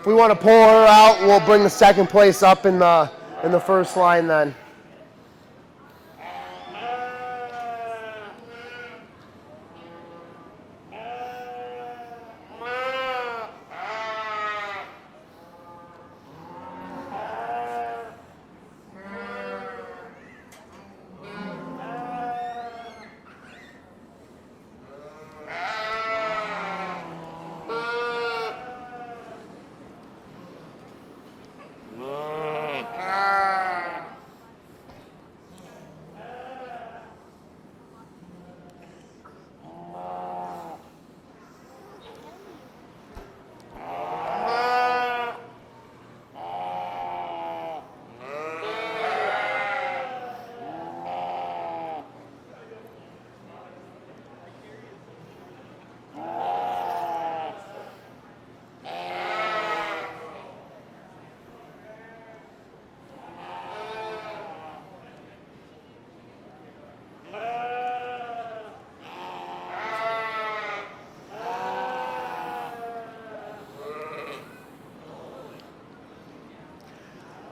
If we want to pull her out, we'll bring the second place up in the first line then.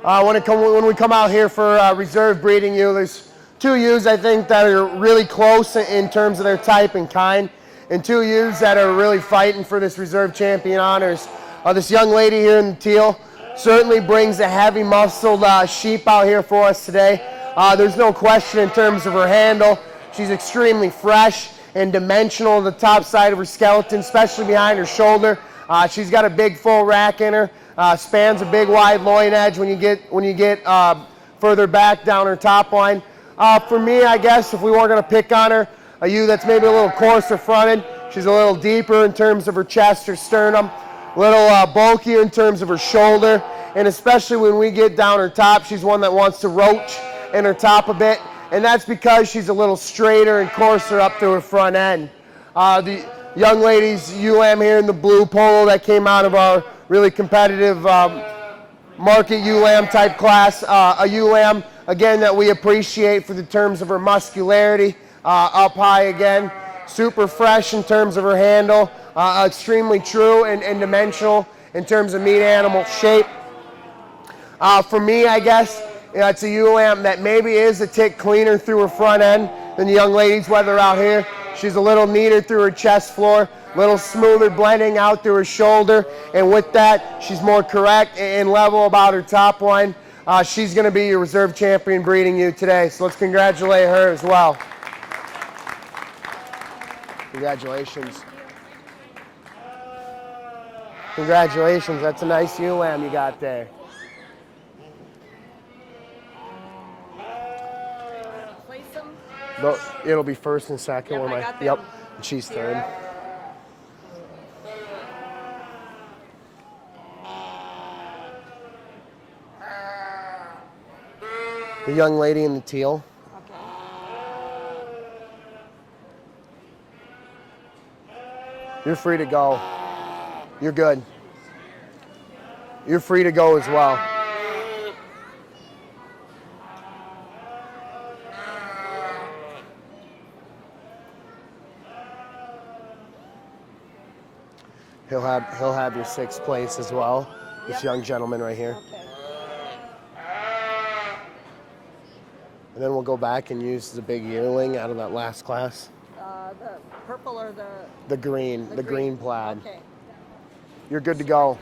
When we come out here for reserve breeding ewe, there's 2 ewes I think that are really close in terms of their type and kind, and 2 ewes that are really fighting for this reserve champion honors. This young lady here in the teal certainly brings a heavy muscled sheep out here for us today. There's no question in terms of her handle. She's extremely fresh and dimensional on the top side of her skeleton, especially behind her shoulder. She's got a big full rack in her. Spans a big wide loin edge when you get further back down her top line. For me, I guess if we weren't going to pick on her, a ewe that's maybe a little coarser fronted, she's a little deeper in terms of her chest or sternum, a little bulkier in terms of her shoulder, and especially when we get down her top, she's one that wants to roach in her top a bit, and that's because she's a little straighter and coarser up through her front end. The young lady's ewe lamb here in the blue polo that came out of our really competitive market ewe lamb type class. A ewe lamb, again, that we appreciate for the terms of her muscularity, up high again. Super fresh in terms of her handle, extremely true and dimensional in terms of meat animal shape. For me, I guess, it's a ewe lamb that maybe is a tick cleaner through her front end than the young ladies, whether out here. She's a little neater through her chest floor, a little smoother blending out through her shoulder, and with that, she's more correct and level about her top line. She's going to be your reserve champion breeding ewe today, so let's congratulate her as well. Congratulations. Congratulations, that's a nice ewe lamb you got there. Place them. No, it'll be first and second. Yep, Where I got them. Yep, and she's third. The young lady in the teal. Okay. You're free to go. You're good. You're free to go as well. He'll have your 6th place as well. This Yep. young gentleman right here. Okay. And then we'll go back and use the big yearling out of that last class. The purple or The green, the green plaid. Okay. You're good to go.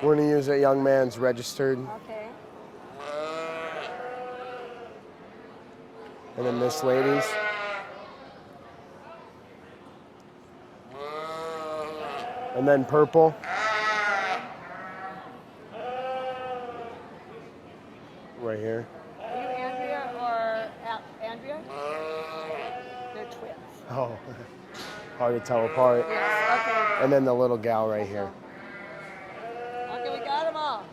We're gonna use that young man's registered, Okay. and then this lady's. And then purple. Right here. Are you Andrea or Andrea? They're twins. Oh, hard to tell apart. Yes. Okay. And then the little gal right here. Okay, we got them all.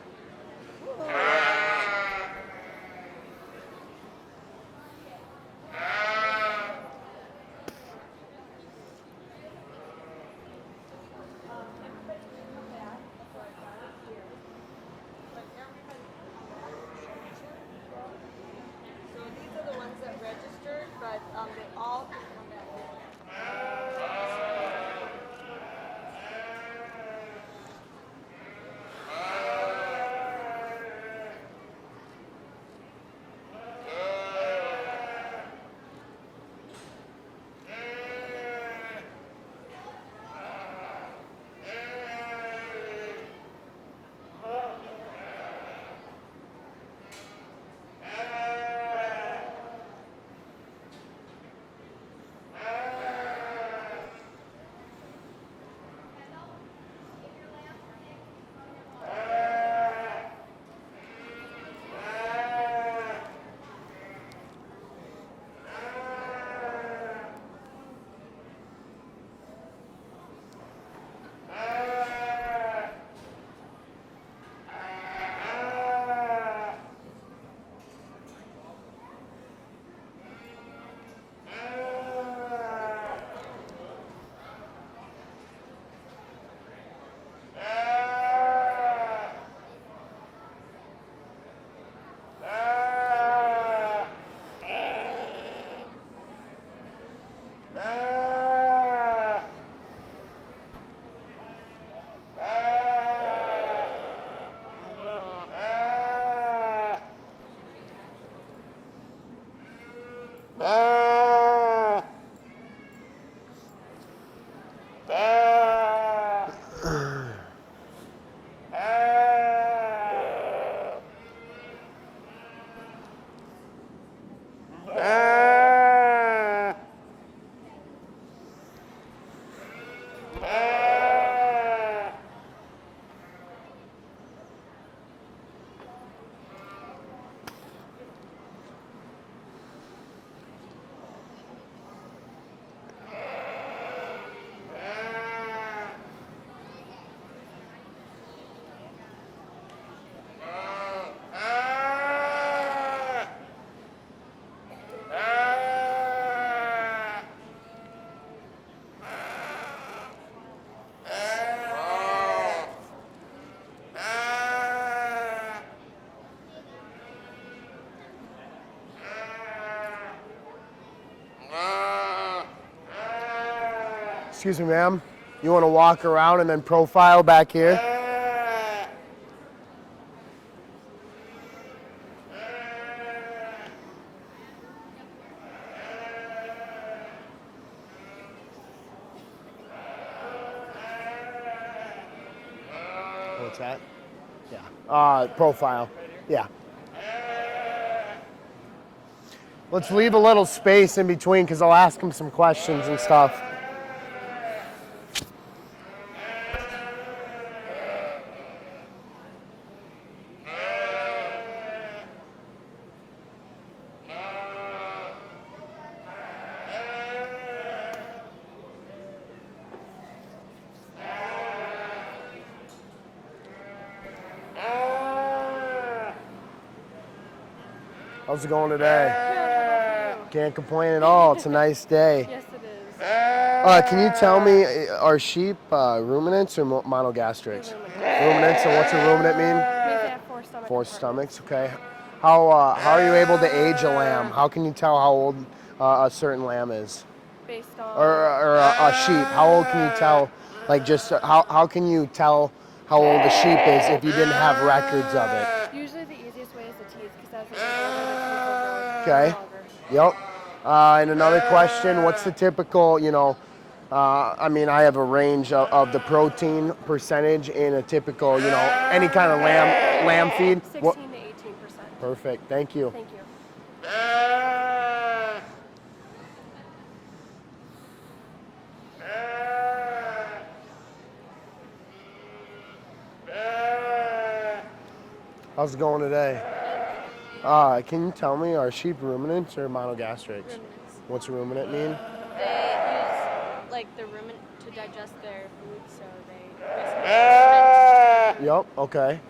So these are the ones that registered, but they all can come back. Excuse me, ma'am. You want to walk around and then profile back here? What's that? Yeah. Profile. Yeah. Let's leave a little space in between because I'll ask him some questions and stuff. How's it going today? Good. How about you? Can't complain at all. It's a nice day. Yes, it is. Can you tell me, are sheep ruminants or monogastrics? Ruminants, and what's a ruminant mean? Means they have four stomach Four compartments. stomachs, okay. How are you able to age a lamb? How can you tell how old a certain lamb is? Based on. Or a sheep? How old can you tell? Like just how can you tell how old a sheep is if you didn't have records of it? Usually the easiest way is the teeth, because as they get older, the teeth will grow Okay. longer. Yep. And another question, what's the typical, I mean, I have a range of the protein percentage in a typical, any kind of lamb feed. 16 What? to 18%. Perfect. Thank you. Thank you. How's it going today? Can you tell me, are sheep ruminants or monogastrics? Ruminants. What's a ruminant mean? They use like the rumen to digest their food, so they basically Yep. Okay.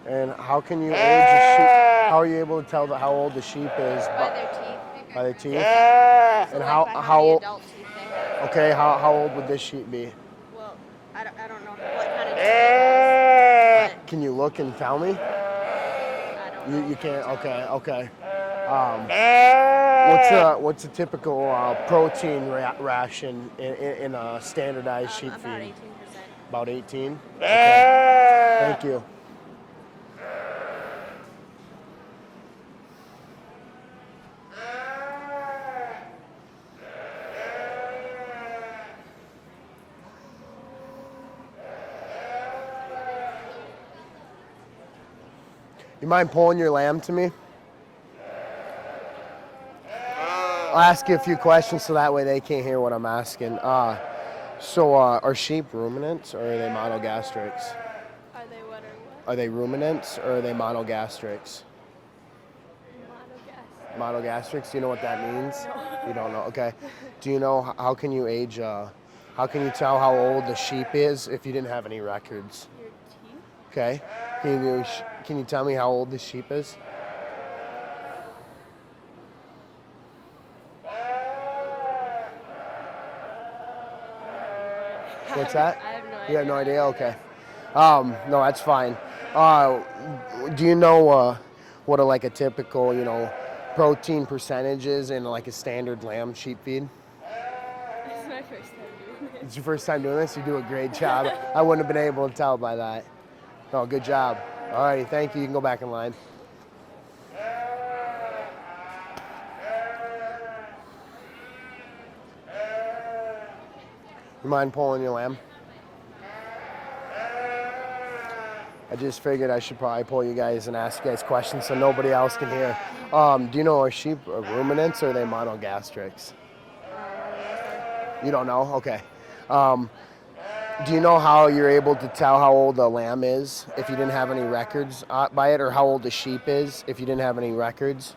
And how can you age a sheep? How are you able to tell how old the sheep is by their teeth. by the teeth? So And like how by how many old? adult teeth they have. Okay. How old would this sheep be? Well, I don't know what kind of teeth it has, Can you look and tell me? but I don't know. You can't. Okay. Okay. What's a typical protein ration in a standardized sheep About feed? 18%. About 18. Okay. Thank you. You mind pulling your lamb to me? I'll ask you a few questions so that way they can't hear what I'm asking. Are sheep ruminants or are they monogastrics? Are they what or what? Are they ruminants or are they monogastrics? Monogas. Monogastrics, do you know what that means? You don't know, okay. Do you know how can you age, how can you tell how old the sheep is if you didn't have any records? Your teeth? Okay. Can you tell me how old the sheep is? What's that? I have no idea. You have no idea? Okay. No, that's fine. Do you know what like a typical, protein percentage is in like a standard lamb sheep feed? This is my first time doing this. It's your first time doing this? You do a great job. I wouldn't have been able to tell by that. No, good job. All righty, thank you. You can go back in line. You mind pulling your lamb? I just figured I should probably pull you guys and ask you guys questions so nobody else can hear. Do you know, are sheep ruminants or are they monogastrics? You don't know? Okay. Do you know how you're able to tell how old a lamb is if you didn't have any records by it, or how old a sheep is if you didn't have any records?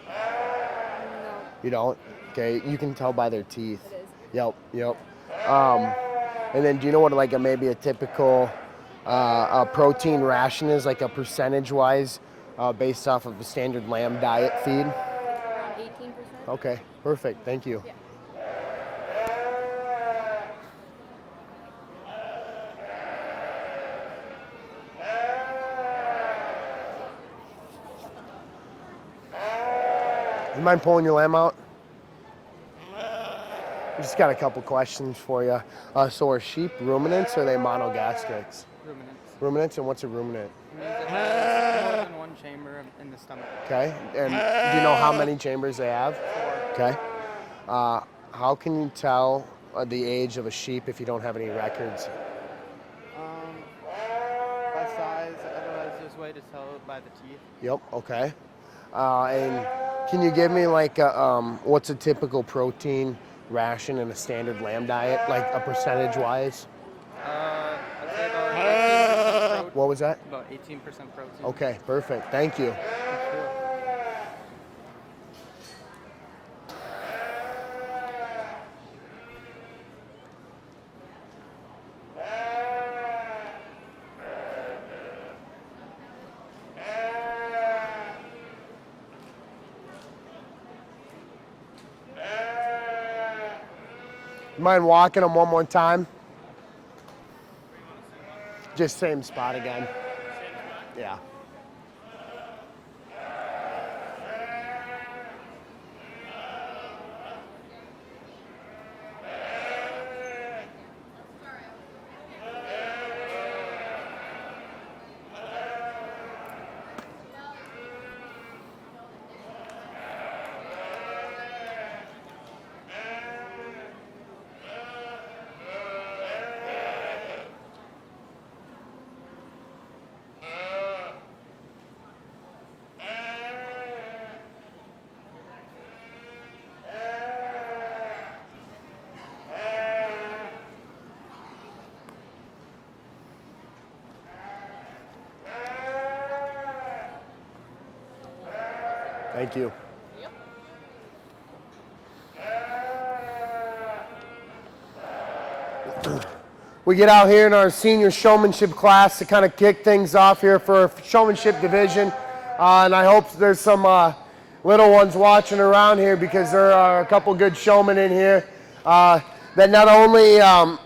No. You don't? Okay, you can tell by their teeth. It is. Yep. And then do you know what like maybe a typical protein ration is, like a percentage-wise, based off of a standard lamb diet feed? Around 18%. Okay, perfect. Thank you. Yeah. You mind pulling your lamb out? I just got a couple questions for you. So are sheep ruminants or are they monogastrics? Ruminants. Ruminants, and what's a ruminant? It has more than one chamber in the stomach. Okay, and do you know how many chambers they have? 4. Okay. How can you tell the age of a sheep if you don't have any records? By size, otherwise there's a way to tell it by the teeth. Yep, okay. And can you give me like what's a typical protein ration in a standard lamb diet, like a percentage-wise? I'd say about 18% protein. What was that? About 18% protein. Okay, perfect. Thank you. Mind walking them one more time? Just same spot again. Yeah. Thank you. We get out here in our senior showmanship class to kind of kick things off here for our showmanship division. And I hope there's some little ones watching around here, because there are a couple good showmen in here that not only know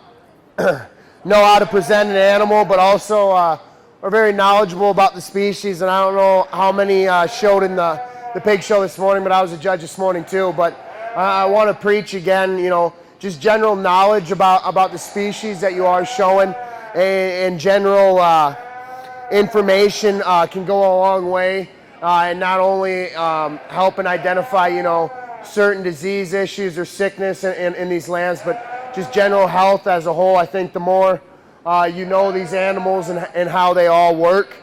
how to present an animal, but also are very knowledgeable about the species. And I don't know how many showed in the pig show this morning, but I was a judge this morning too. But I want to preach again, you know, just general knowledge about the species that you are showing, and general information can go a long way, and not only helping identify, you know, certain disease issues or sickness in these lambs, but just general health as a whole. I think the more you know these animals and how they all work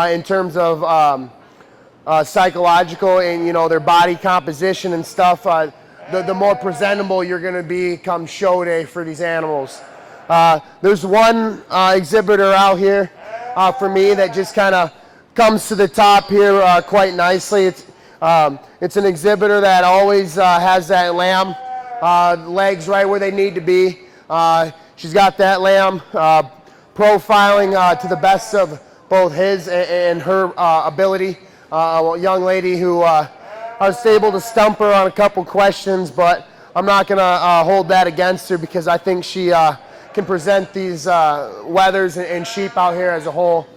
in terms of psychological and, you know, their body composition and stuff, the more presentable you're going to be come show day for these animals. There's one exhibitor out here for me that just kind of comes to the top here quite nicely. It's an exhibitor that always has that lamb legs right where they need to be. She's got that lamb profiling to the best of both his and her ability. A young lady who I was able to stump her on a couple questions, but I'm not going to hold that against her, because I think she can present these wethers and sheep out here as a whole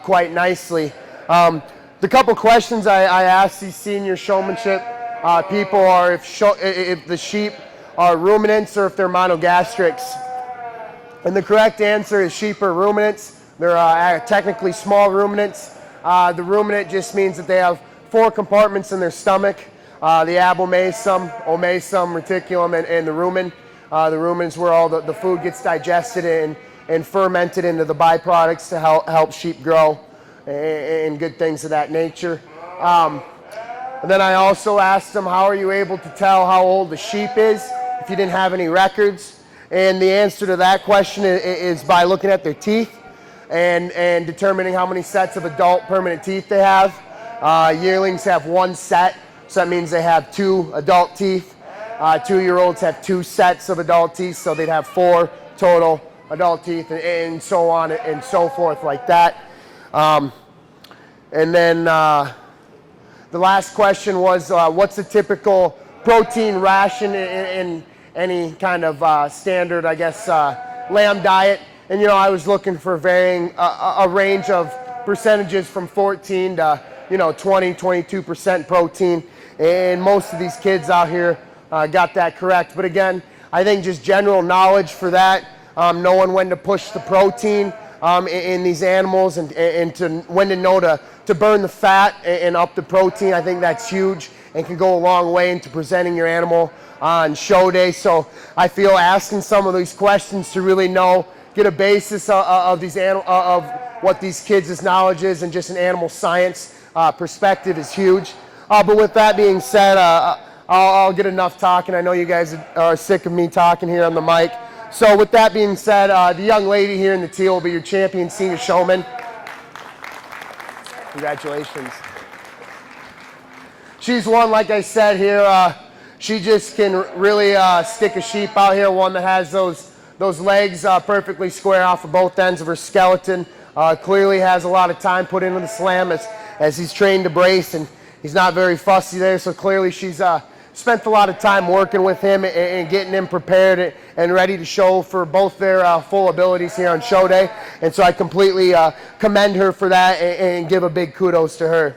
quite nicely. The couple questions I asked these senior showmanship people are if the sheep are ruminants or if they're monogastrics. And the correct answer is sheep are ruminants. They're technically small ruminants. The ruminant just means that they have 4 compartments in their stomach, the abomasum, omasum, reticulum, and the rumen. The rumen is where all the food gets digested and fermented into the byproducts to help sheep grow and good things of that nature. And then I also asked them, how are you able to tell how old the sheep is if you didn't have any records? And the answer to that question is by looking at their teeth and determining how many sets of adult permanent teeth they have. Yearlings have 1 set, so that means they have 2 adult teeth. 2-year-olds have 2 sets of adult teeth, so they'd have 4 total adult teeth, and so on and so forth like that. And then the last question was, what's the typical protein ration in any kind of standard, I guess, lamb diet? And, you know, I was looking for varying a range of percentages from 14 to 20, 22% protein, and most of these kids out here got that correct. But again, I think just general knowledge for that, knowing when to push the protein in these animals, and when to know to burn the fat and up the protein, I think that's huge and can go a long way into presenting your animal on show day. So I feel asking some of these questions to really get a basis of these of what these kids' knowledge is, and just an animal science perspective is huge. But with that being said, I'll get enough talking. I know you guys are sick of me talking here on the mic. So with that being said, the young lady here in the teal will be your champion senior showman. Congratulations. She's one, like I said here, she just can really stick a sheep out here, one that has those legs perfectly square off of both ends of her skeleton. Clearly has a lot of time put into the slam as he's trained to brace, and he's not very fussy there, so clearly she's spent a lot of time working with him and getting him prepared and ready to show for both their full abilities here on show day. And so I completely commend her for that and give a big kudos to her.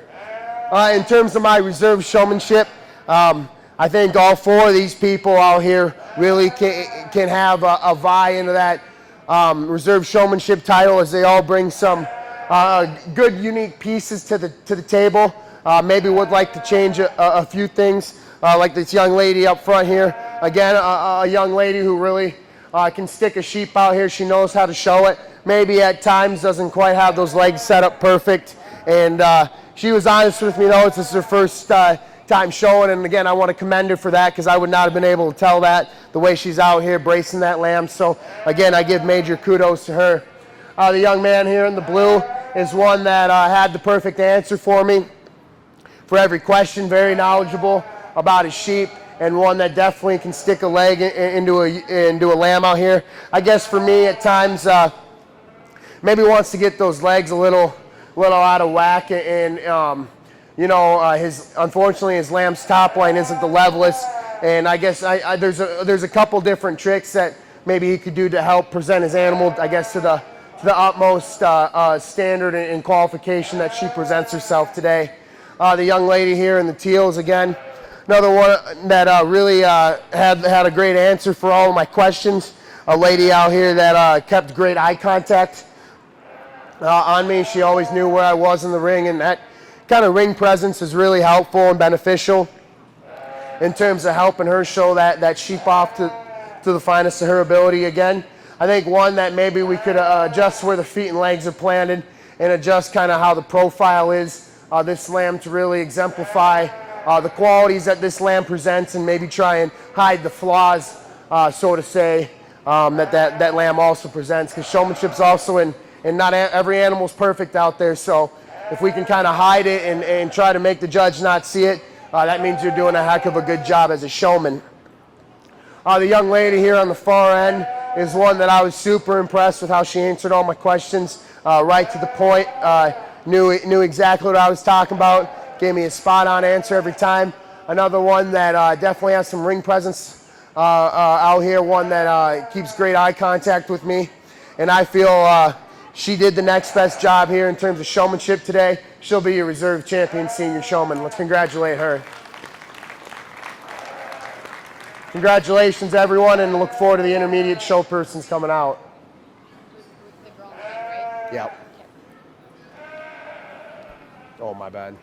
In terms of my reserve showmanship, I think all four of these people out here really can have a vie into that reserve showmanship title, as they all bring some good, unique pieces to the table. Maybe would like to change a few things, like this young lady up front here. Again, a young lady who really can stick a sheep out here. She knows how to show it. Maybe at times doesn't quite have those legs set up perfect. And she was honest with me, though. This is her first time showing, and again, I want to commend her for that, because I would not have been able to tell that the way she's out here bracing that lamb. So again, I give major kudos to her. The young man here in the blue is one that had the perfect answer for me for every question, very knowledgeable about his sheep, and one that definitely can stick a leg into a lamb out here. I guess for me at times, maybe wants to get those legs a little out of whack, and unfortunately his lamb's top line isn't the levelest, and I guess there's a couple different tricks that maybe he could do to help present his animal, I guess, to the utmost standard and qualification that she presents herself today. The young lady here in the teals, again, another one that really had a great answer for all of my questions. A lady out here that kept great eye contact on me. She always knew where I was in the ring, and that kind of ring presence is really helpful and beneficial in terms of helping her show that sheep off to the finest of her ability. Again, I think one that maybe we could adjust where the feet and legs are planted and adjust kind of how the profile is this lamb to really exemplify the qualities that this lamb presents, and maybe try and hide the flaws, so to say, that lamb also presents, because showmanship's also in not every animal's perfect out there. So if we can kind of hide it and try to make the judge not see it, that means you're doing a heck of a good job as a showman. The young lady here on the far end is one that I was super impressed with how she answered all my questions, right to the point, knew exactly what I was talking about, gave me a spot-on answer every time. Another one that definitely has some ring presence out here, one that keeps great eye contact with me, and I feel she did the next best job here in terms of showmanship today. She'll be your reserve champion senior showman. Let's congratulate her. Congratulations, everyone, and look forward to the intermediate show persons coming out. The girl in the pink, right? Yep. Oh, my bad.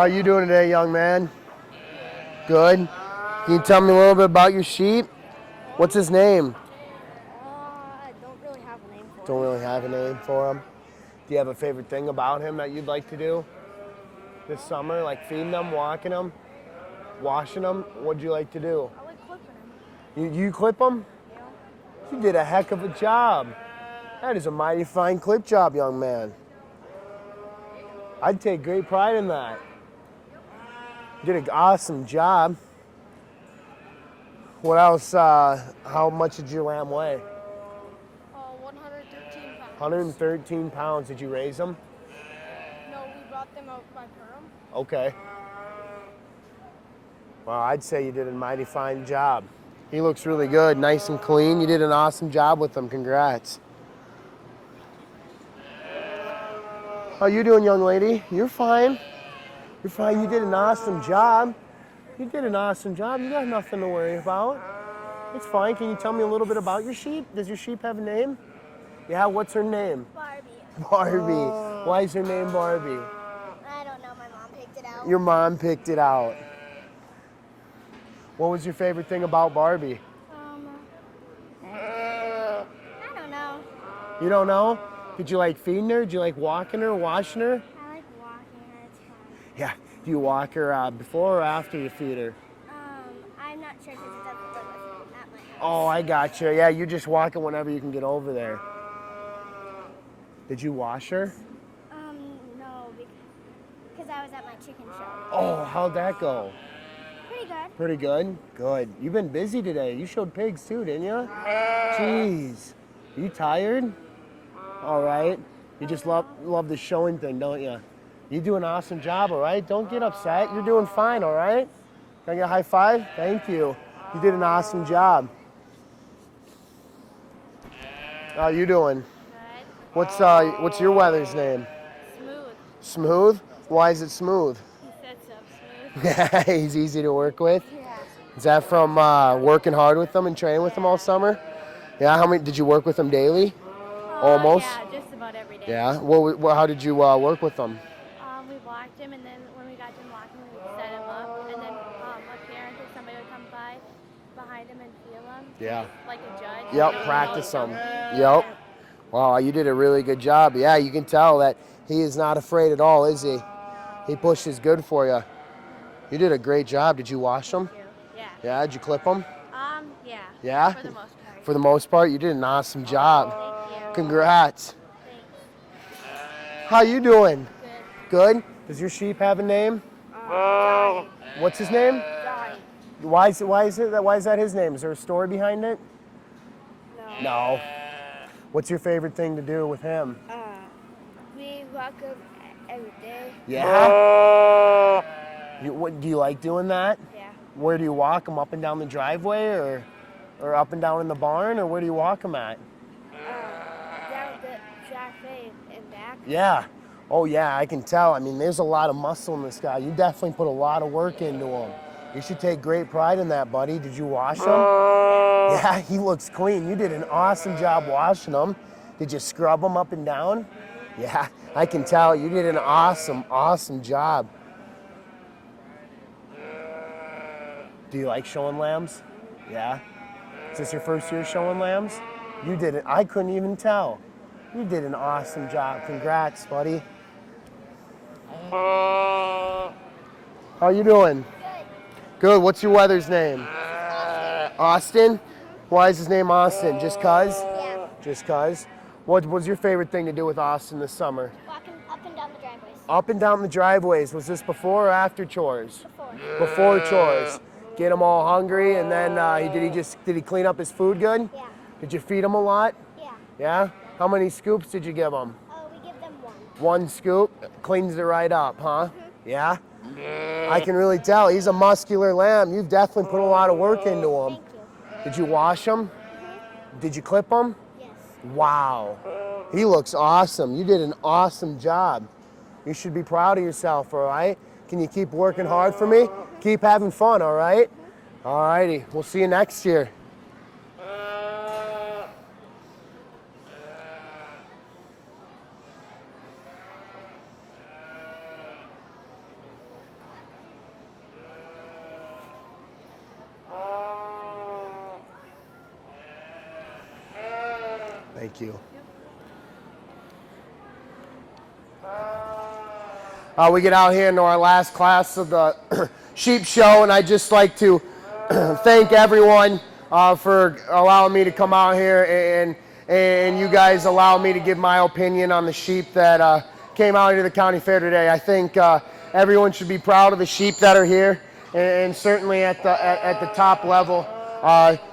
How are you doing today, young man? Good. Can you tell me a little bit about your sheep? What's his name? I don't really have a name for Don't really have a name for him. Do you have a favorite thing about him that you'd like to do this summer? Like feeding them, walking them, washing them? What'd you like to do? I like clipping him. You clip them? Yeah. You did a heck of a job. That is a mighty fine clip job, young man. I'd take great pride in that. You did an awesome job. What else? How much did your lamb weigh? 113 pounds. 113 pounds. Did you raise them? No, we brought them out by Perham. Okay. Well, I'd say you did a mighty fine job. He looks really good, nice and clean. You did an awesome job with him. Congrats. How you doing, young lady? You're fine. You're fine. You did an awesome job. You did an awesome job. You got nothing to worry about. It's fine. Can you tell me a little bit about your sheep? Does your sheep have a name? Yeah, what's her name? Barbie. Barbie. Why is her name Barbie? I don't know. My mom picked it out. Your mom picked it out. What was your favorite thing about Barbie? I don't know. You don't know? Did you like feeding her? Did you like walking her, washing her? I like walking her. It's fun. Yeah. Do you walk her before or after you feed her? I'm not sure because it doesn't live at my house. Oh, I got you. Yeah, you just walk it whenever you can get over there. Did you wash her? No, because I was at my chicken show. Oh, how'd that go? Pretty good. Pretty good? Good. You've been busy today. You showed pigs too, didn't you? Jeez. You tired? All right. You just love the showing thing, don't you? You do an awesome job, all right? Don't get upset. You're doing fine, all right? Can I get a high five? Thank you. You did an awesome job. How you doing? Good. What's your weather's name? Smooth. Smooth? Why is it smooth? He said so. Smooth. He's easy to work with. Yeah. Is that from working hard with them and training with them all summer? Yeah. How many did you work with them daily? Almost. Yeah, just about every day. Yeah. How did you work with them? We walked him, and then when we got done walking, we would set him up, and then a parent or somebody would come by behind him and feel him. Yeah. Like a judge. Yep. Practice them. Yep. Wow. You did a really good job. Yeah. You can tell that he is not afraid at all, is he? He pushes good for you. You did a great job. Did you wash them? Yeah. Yeah. Did you clip them? Yeah. Yeah. For the most part. For the most part, you did an awesome job. Thank you. Congrats. Thanks. How you doing? Good. Good? Does your sheep have a name? What's his name? Johnny. Why is that his name? Is there a story behind it? No. What's your favorite thing to do with him? We walk him every day. Yeah? Do you like doing that? Yeah. Where do you walk him? Up and down the driveway or up and down in the barn, or where do you walk him at? Down the driveway and back. Yeah. Oh yeah, I can tell. I mean, there's a lot of muscle in this guy. You definitely put a lot of work into him. You should take great pride in that, buddy. Did you wash him? Yeah, he looks clean. You did an awesome job washing him. Did you scrub him up and down? Yeah, I can tell. You did an awesome, awesome job. Do you like showing lambs? Yeah? Is this your first year showing lambs? You did it. I couldn't even tell. You did an awesome job. Congrats, buddy. How you doing? Good. What's your weather's name? Austin? Why is his name Austin? Just cuz? Yeah. Just cuz? What was your favorite thing to do with Austin this summer? Walking up and down the driveways. Up and down the driveways. Was this before or after chores? Before. Before chores. Get him all hungry, and then did he clean up his food good? Yeah. Did you feed him a lot? Yeah. Yeah? How many scoops did you give him? We give them one. One scoop cleans it right up, huh? Yeah? I can really tell. He's a muscular lamb. You've definitely put a lot of work into him. Thank you. Did you wash him? Did you clip him? Yes. Wow. He looks awesome. You did an awesome job. You should be proud of yourself, all right? Can you keep working hard for me? Keep having fun, all right? All righty. We'll see you next year. Thank you. We get out here into our last class of the sheep show, and I'd just like to thank everyone for allowing me to come out here, and you guys allow me to give my opinion on the sheep that came out here to the county fair today. I think everyone should be proud of the sheep that are here, and certainly at the top level,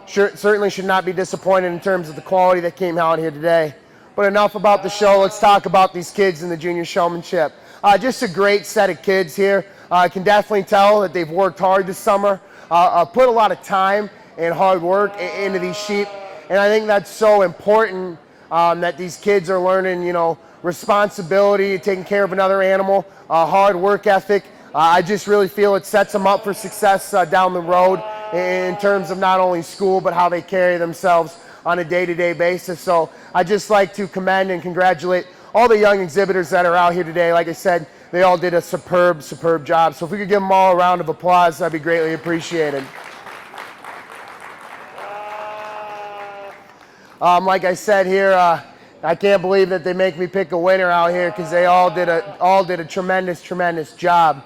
certainly should not be disappointed in terms of the quality that came out here today. But enough about the show. Let's talk about these kids in the junior showmanship. Just a great set of kids here. I can definitely tell that they've worked hard this summer, put a lot of time and hard work into these sheep. And I think that's so important that these kids are learning, you know, responsibility, taking care of another animal, hard work ethic. I just really feel it sets them up for success down the road in terms of not only school, but how they carry themselves on a day-to-day basis. So I just like to commend and congratulate all the young exhibitors that are out here today. Like I said, they all did a superb job. So if we could give them all a round of applause, that'd be greatly appreciated. Like I said here, I can't believe that they make me pick a winner out here because they all did a tremendous job.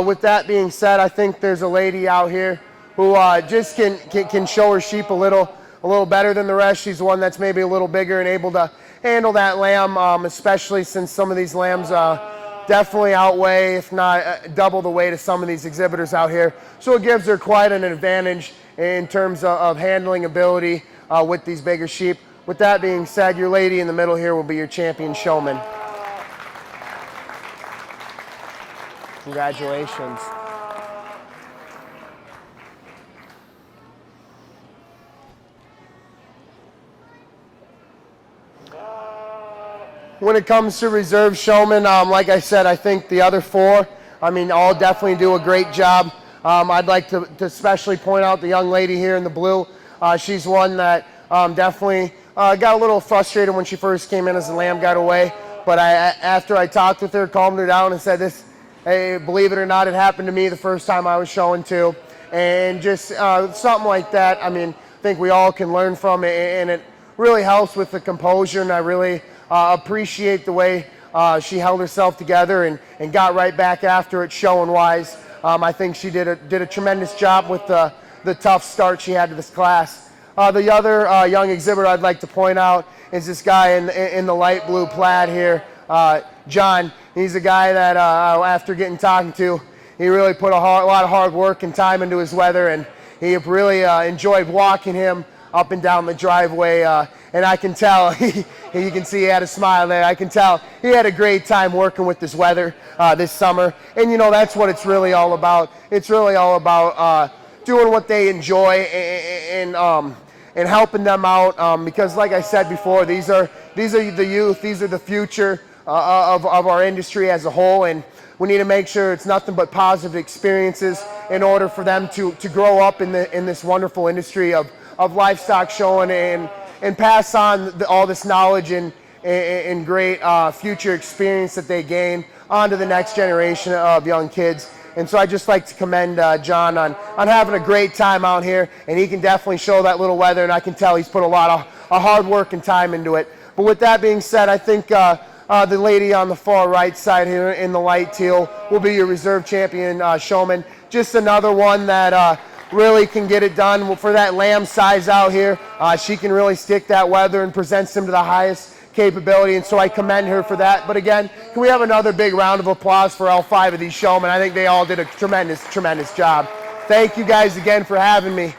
With that being said, I think there's a lady out here who just can show her sheep a little better than the rest. She's the one that's maybe a little bigger and able to handle that lamb, especially since some of these lambs definitely outweigh, if not double the weight of some of these exhibitors out here. So it gives her quite an advantage in terms of handling ability with these bigger sheep. With that being said, your lady in the middle here will be your champion showman. Congratulations. When it comes to reserve showmen, like I said, I think the other four, all definitely do a great job. I'd like to especially point out the young lady here in the blue. She's one that definitely got a little frustrated when she first came in as the lamb got away. But after I talked with her, calmed her down and said this, hey, believe it or not, it happened to me the first time I was showing too. And just something like that, I think we all can learn from it, and it really helps with the composure, and I really appreciate the way she held herself together and got right back after it showing wise. I think she did a tremendous job with the tough start she had to this class. The other young exhibitor I'd like to point out is this guy in the light blue plaid here, John. He's a guy that after getting talking to, he really put a lot of hard work and time into his weather, and he really enjoyed walking him up and down the driveway, and I can tell, you can see he had a smile there. I can tell he had a great time working with this weather this summer, and you know, that's what it's really all about. It's really all about doing what they enjoy and helping them out, because like I said before, these are the youth, these are the future of our industry as a whole, and we need to make sure it's nothing but positive experiences in order for them to grow up in this wonderful industry of livestock showing and pass on all this knowledge and great future experience that they gain onto the next generation of young kids. And so I just like to commend John on having a great time out here, and he can definitely show that little weather, and I can tell he's put a lot of hard work and time into it. But with that being said, I think the lady on the far right side here in the light teal will be your reserve champion showman. Just another one that really can get it done for that lamb size out here. She can really stick that weather and presents them to the highest capability, and so I commend her for that. But again, can we have another big round of applause for all 5 of these showmen? I think they all did a tremendous job. Thank you guys again for having me.